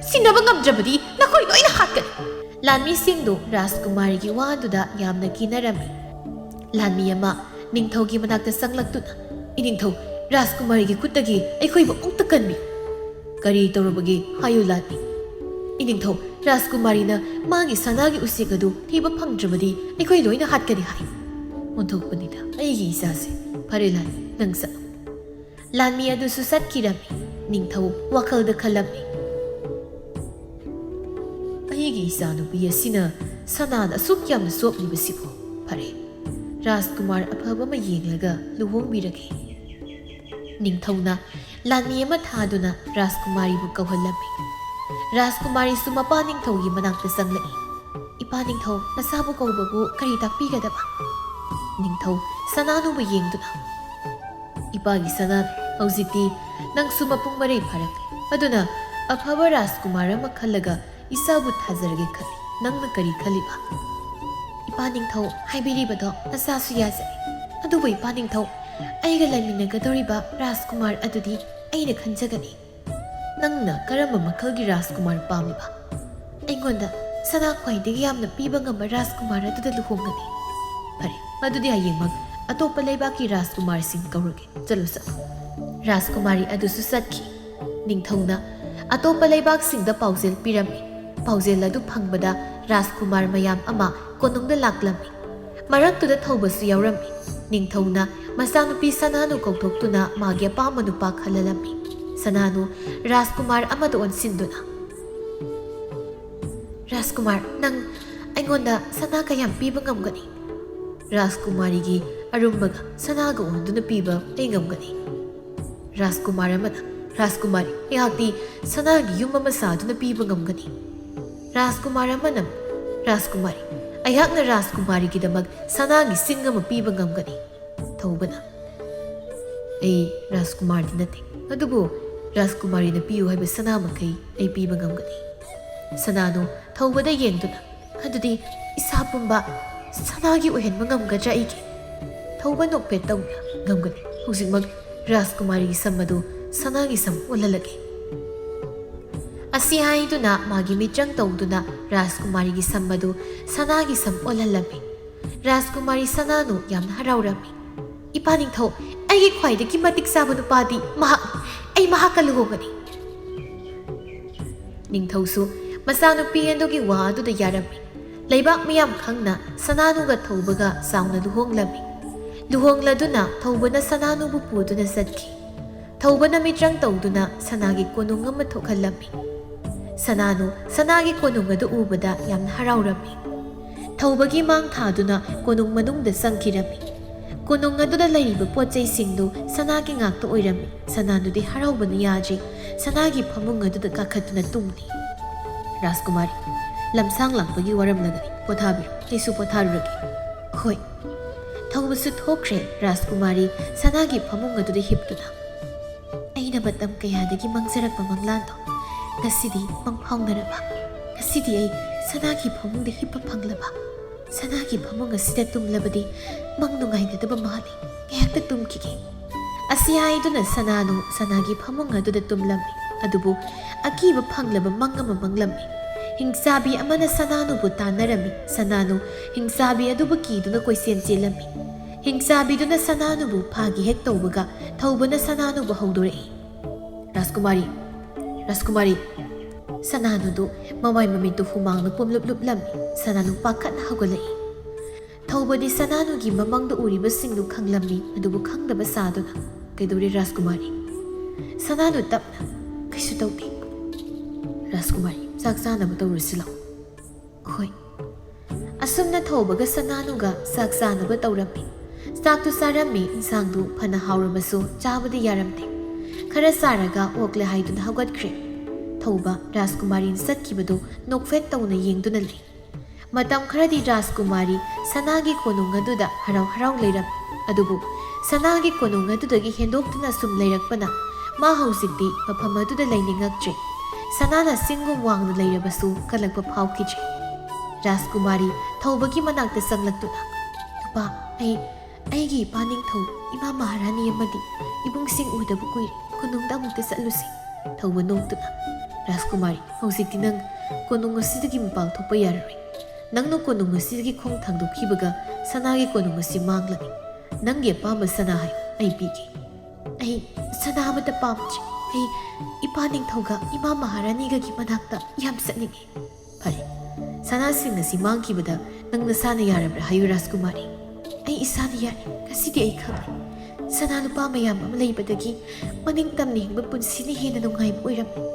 [SPEAKER 1] सिनब ngamdrabadi nakoi loina hatkan लानमी सिंगदु राजकुमारी की वादुदा यामना किनरमी लानमी अमा निंगथौगी मनाक्ता संगलक्तुना इनिंगथौ राजकुमारी की खुत्तगी अैखोइबु उक्ता कनबी करी तौरबगी हायु लानमी इनिंगथौ राजकुमारी ना मांगी सनागी उसेक अदु थीबा फंगद्रबदी अैखोइ लोइना हातकनी हाय मोन्थोकपनिदा अैगी इसासे फरे लानमी नंगसा लानमी अदुसु सत्किरमी निंगथौ वाखलदा खलमी अैगी इसानुपी असिना सनाद असुक यामना सोपलिबसिबो फरे राजकुमार अफबमा येंगलगा लुहोंबिरगे निंगथौना लानमी अमा थादुना राजकुमारीबु कौहलमी राजकुमारी सु मपा निंगथौगी मनाक्ता संगलई इपा निंगथौ नसाबु कौबबु करी ताकपीगदबा निंगथौ सनानुबु येंगदुना इपागी सनान हौजिती नंगसु मपुंग मरे फरकले अदुना अफबा राजकुमार अमा खलगा इसाबु थाजरगे खली नंगना करी खलिबा इपा निंगथौ हाइबिरिबदो नसासु याजरे अदुबु इपा निंगथौ अैगा लैमिनगदोरिबा राजकुमार अदुदि अैना खंजगनी नंगना करम मखलगी राजकुमार पामिबा अैगोंदा सना ख्वाइदगी यामना पीबा ngamba राजकुमार अदुदा लुहोंगनी फरे मदुदि हयेंमक अतोप्पा लैबाकी राजकुमार सिंग कौरगे चलो सा राजकुमारी अदुसु सत्खी निंगथौना अतोप्पा लैबाक सिंगदा पाउजेल पिरमी पाउजेल अदु फंगबदा राजकुमार मयाम अमा कोनुंगदा लाक्लमी मरक्तुदा थौबसु यावरमी निंगथौना मसानुपी सनानु कौथोक्तुना मागी अपामा नुपा खललमी सनानु राजकुमार अमद ओनसिंदुना राजकुमार नंग अैगोंदा सना कयाम पीबा ngamgani राजकुमारी की अरुम्बगा सनागा ओंदुना पीबा अै ngamgani राजकुमार अमना राजकुमारी याक्ति सनागी युम अमा सादुना पीबा ngamgani राजकुमार अमना राजकुमारी अयहाकना राजकुमारी की दमक सनागी सिंग अमा पीबा ngamgani थौबना ऐ राजकुमार दि नते अदुबु राजकुमारी ना पियु हाइबा सना मखै ऐ पीबा ngamgani सनानो थौबदा येंदुना अदुदि इसा पुंबा सनागी ओहेनबा ngamgadra ऐगी थौबा नोकपे तौना ngamgani हुजिकमक राजकुमारी की सम्मदु सनागी सम ओललगे असी हाइदुना मागी मित्रंग तौदुना राजकुमारी की सम्मदु सनागी सम ओललमी राजकुमारी सनानु यामना हराउरमी इपा निंगथौ अैगी ख्वाइदगी मतिक साबा नुपादी ऐ महाका लुहोंगनी निंगथौसु मसानुपी अदुगी वादुदा यारमी लैबाक मियाम खंगना सनानुगा थौबगा साउना लुहोंगलमी लुहोंगलदुना थौबना सनानुबु पुदुना सत्खी थौबना मित्रंग तौदुना सनागी कोनुंग अमा थोखलमी सनानु सनागी कोनुंग अदु उबदा यामना हराउरमी थौबगी मांग थादुना कोनुंग मनुंगदा संखिरमी कोनुंग अदुदा लैरिबा पोचै सिंगदु सनागी ngakta ओइरमी सनानुदि हराउबना याजि सनागी फमुंग अदुदा काखतुना तुंगनी राजकुमारी लमसांग लांपगी वरम लगनी पोथाबिर ऐसु पोथारुरगे होय थौबसु थोख्रे राजकुमारी सनागी फमुंग अदुदा हिपतुना ऐना मतम कयादगी मंगजरकपा मंगलांदो ngasidi mangphaugnaraba ngasidi ai Sanagi pamungda hipa panglaba. Sanagi pamung asida tumlabadi mang nungainadaba mali. Ngayakta tumkige. Asiyahiduna Sananu Sanagi pamung aduda tumlami. Adubu akiba panglaba mangama manglami. Hingsabi amana Sananu bu tanarami. Sananu hingsabi aduba kiduna koisen chilami. Hingsabi duna Sananu bu phagi hek tawbaga thawbana Sananu bu hawdorei. Raskumari Sananu du mamay mamitu humang na pumlup-lup lami. Sananu pakat na hagulay. Thawbadi Sananu gi mamang da uriba singnu khanglami adubu khanglaba saduna. Kaidori Raskumari. Sananu tapna kaisu tawdi. Raskumari saksana ba tawrisilaw. Hoy. Asumna thawbaga Sananu ga saksana ba tawrami. Saktu sarami insang du phana hawramasu chabadi yaramte. Khara saraga okle haiduna hawgatkre. Thoba Raskumari satkibadu nokfet tawna yengduna lei. Matam kharadi Raskumari Sanagi konung aduda harau leiram. Adubu Sanagi konung adudagi hendoktuna sum leirakpana ma hausikti mafam aduda lainingaktre. Sanana singum wangna leirabasu kalakpa phawkije. Raskumari Thobagi manakta sanglaktuna. Nupa aigi paning thau ima maharani amadi ibung sing udabu kuire konungda amukta satlusi. Thoba nongtuna. Raskumari hausikti nang konung asidagi mapal thokpa yararoi. Nangno konung asidagi khong thangdokhibaga Sanagi konung asi manglani. Nanggi apamba sana hayo ai pige. Ai sana amata pamche. Ai ipaning thauga ima maharani ga gi manakta yam satningi. Pare. Sana sing nasi mangkibada nang nasana yarabra hayo Raskumari. Ai isana yari kasidi ai khangai. Sana nupa mayam ama leibadagi maning tamningba punsini hena nungayba oirami.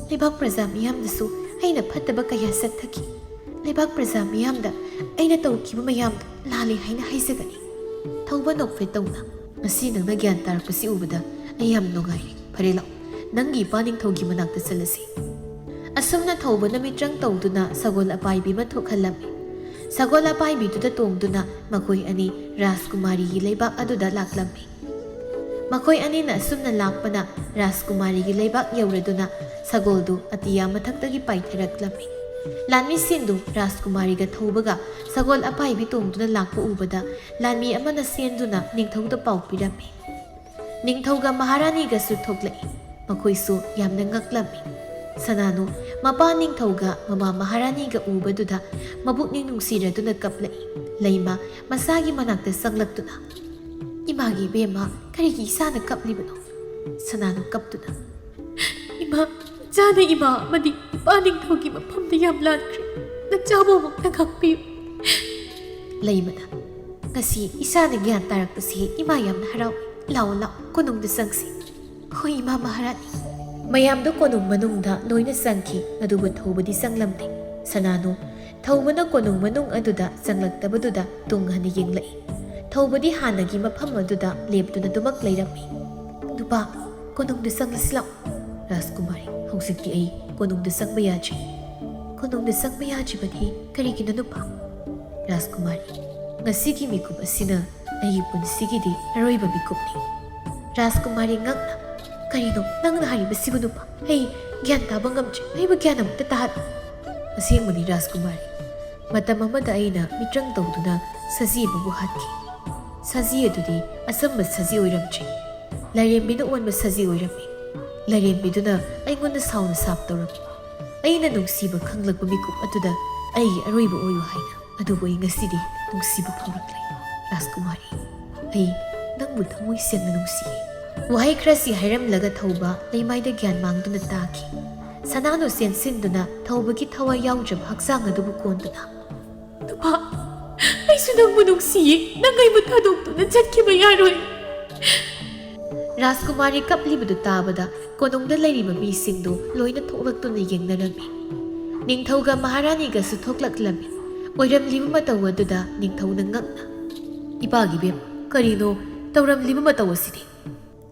[SPEAKER 1] Leibak praja miyamdasu aina phattaba kaya sathaki. Leibak praja miyamda aina tawkiba mayamda lali haina haizagani. Thawba nokfet tawna ngasi nangna gyan tarakpasi ubada ai yam nungairi. Phare law nangi paning thawgi manakta salasi. Asumna thawba namitrang tawduna sagol apaibi ma thokhalami. Sagol apaibi tuda tongduna makoi ani Raskumari gi leibak aduda laklami. Makoi ani na asumna lakpana Raskumari gi leibak yauraduna sagoldu atiya mathaktagi paitharaklami. Lanmi sindu Raskumari ga thawbaga sagol apaibi tongduna lakpa ubada lanmi amana senduna ningthauda pau pirami. Ningthauga maharani ga su thoklai. Makoi su yamna ngaklami. Sananu mapa ningthauga mama maharani ga ubaduda mabukning nungsiraduna kaplai. Laima masagi manakta sanglaktuna. Imagi bema karigi isana kaplibano. Sananu kaptuna. Ima jana ima madi paning thogi mapamda yam lankre. Nachabo muk naghakpiyo. Laimana ngasi isana gyan tarakpasi ima yamna haraw. Lao konungda sangsi. Hoy ima maharani. Mayamdo konung manungda loina sangki adubu thawbadi sanglamne. Sananu thawbana konung manung aduda sanglaktabaduda tunghani yenglai. Thawbadi hanagi mafam aduda leptuna dumak leirami. Nupa konungda sanglasilaw. Raskumari hausikti ai konungda sangba yaji. Konungda sangba yaji badi karigina nupa. Raskumari ngasigi mikup asina ai punsigidi aroiba mikupni. Raskumari ngakna karino nangna haribasibu nupa. Ai gyan taba ngamche aiba gyan amukta tahat. Asengmani Raskumari matam amada aina mitrang tawduna saji ababu hatki. Saji adudi asamba saji oiramche. Lairembina onba saji oirami. Lairembiduna aingona sauna sap tawrami. Aina nungsiba khanglakpa mikup aduda ai aroiba oyo haina adubu ai ngasidi nungsiba phawraklai. Raskumari ai nangbu thamoi sengna nungsiye. Wahai krasi hairamlaga thawba leimaida gyan mangduna taki. Sananu sensinduna thawbagi thawai yaujab haksang adubu konduna. Nupa aisu nangbu nungsiye nangai muthadokduna chatkiba yaroi. Raskumari kaplibadu tabada konungda leiriba misingdu loina thoklaktuna yengnarami. Ningthauga maharani ga su thoklaklami. Oiramliba mataw aduda ningthauna ngakna. Ipagi bem karino tawramliba mataw asidi.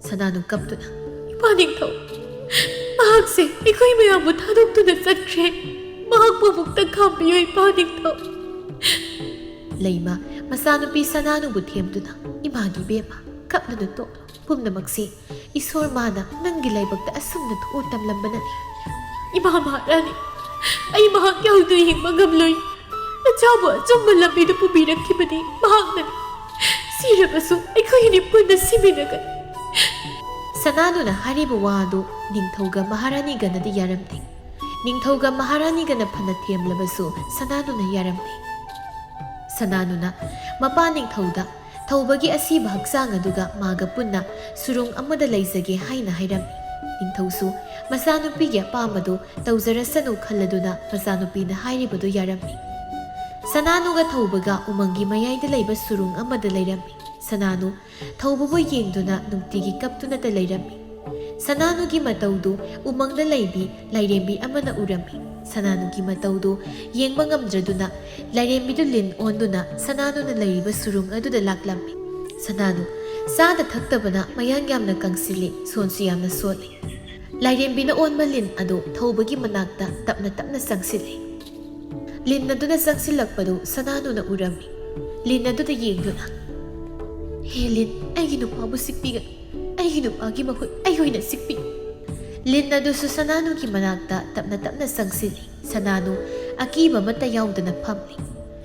[SPEAKER 1] Sananu kaptuna. Ipa ningthaw mahakse ikoi mayambu thadokduna chatkre. Mahakpa mukta khambiyo ipa ningthaw. Laima masanupi Sananu bu themduna imagi bema kapnanu toklo. Pumnamakse isor mana nangi laibagda asumna thuotam lambanani. Ima maharani Ay mahak yauduna hingba ngamloi. Nachabu achumba lambida pubirakkhibani mahaknani. Sirabasu aikoini punna siminagani. Sanaduna hariba wadu ningthauga maharaniganadi yaramde. Ningthauga maharanigana phana themlabasu sanaduna yaramde. Sanaduna mapa ningthauda thawbagi asiba haksang aduga maga punna surung amada laizage haina hairammi. Ningthausu masanupigi apamadu tawjarasanu khalladuna masanupina hairibadu yarammi. Sananuga thawbaga umangi mayaida laiba surung amada lairammi. Sananu thawbabu yengduna nungtigi kaptunata lairammi. Sananugi mataudu umangda laibi lairembi amana urammi. Sananugi mataudu yengba ngamdraduna lairembidu lin onduna sananuna laiba surung aduda laklammi. Sananu sada thaktabana mayang yamna kangsili sonsu yamna soli. Lairembina onba lin adu thawbagi manakta tapna tapna sangsili. Lin aduna sangsilakpadu sananuna urammi. Lin aduda yengduna He Lin, aigi nupabu sikpigan. Aigi nupagi mahut ayoina sikpi. Lin adusu sananugi manakta tapna sangsili. Sananu akiba mata yaudana phamli.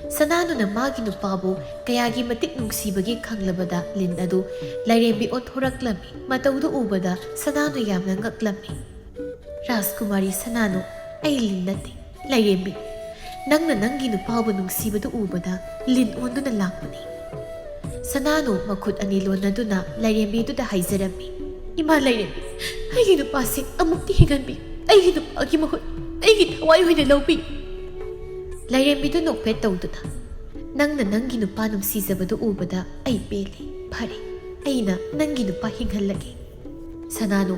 [SPEAKER 1] Sananu na magi nupabu kayagi matik nungsibagi khanglabada lin adu lairembi othoraklami mataudu ubada sananu yamna ngaklami. Rajkumari Sananu ai lin nati lairembi. Nangna nangi nupabu nungsibadu ubada lin onduna lakpani. Sananu makut anilon naduna lairembi duda haizarammi. Ima lairembi aigi nupasi amukti higanbi. Aigi nupagi mahut aigi thawai hoina lawbi. Lairembidu nokpet tawduna nangna nangi nupa nungsizabadu ubada ai peli phare aina nangi nupa hinghallage. Sananu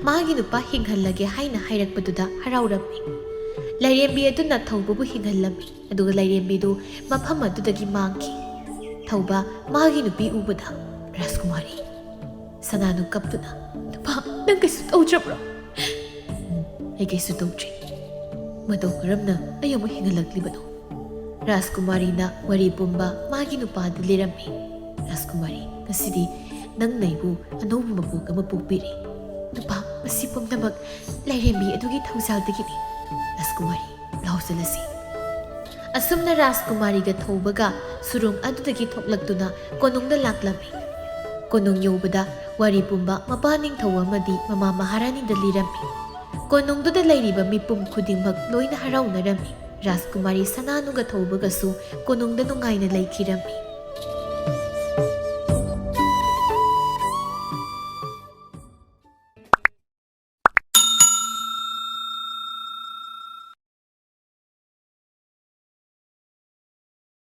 [SPEAKER 1] magi nupa hinghallage haina hairakpaduda haraurammi. Lairembi aduna thawbabu hinghallami aduga lairembidu mafam adudagi mangki. Thawba magi nupi ubada Rajkumari. Sananu kaptuna nupa nang kaisu tawdrabra. Ai kaisu tawdri. Matau karamna ayamu hingalaglibado. Rajkumari na wari pumba magi nupadu lirammi. Rajkumari kasidi nang naibu anobu mapuk ama pukpiri. Nupa masipam namak lairembi adugi thawjaldagini. Rajkumari lausalasi. Asumna Rajkumari ga thawbaga surung adudagi thoklagtuna konungda laklami. Konung yobada wari pumba mapaning thawamadi mama maharanida lirammi. Konungduda lairiba mipum khudingmak loina haraunarami. Rajkumari Sananuga thawbagasu konungda nungaina laikhirammi.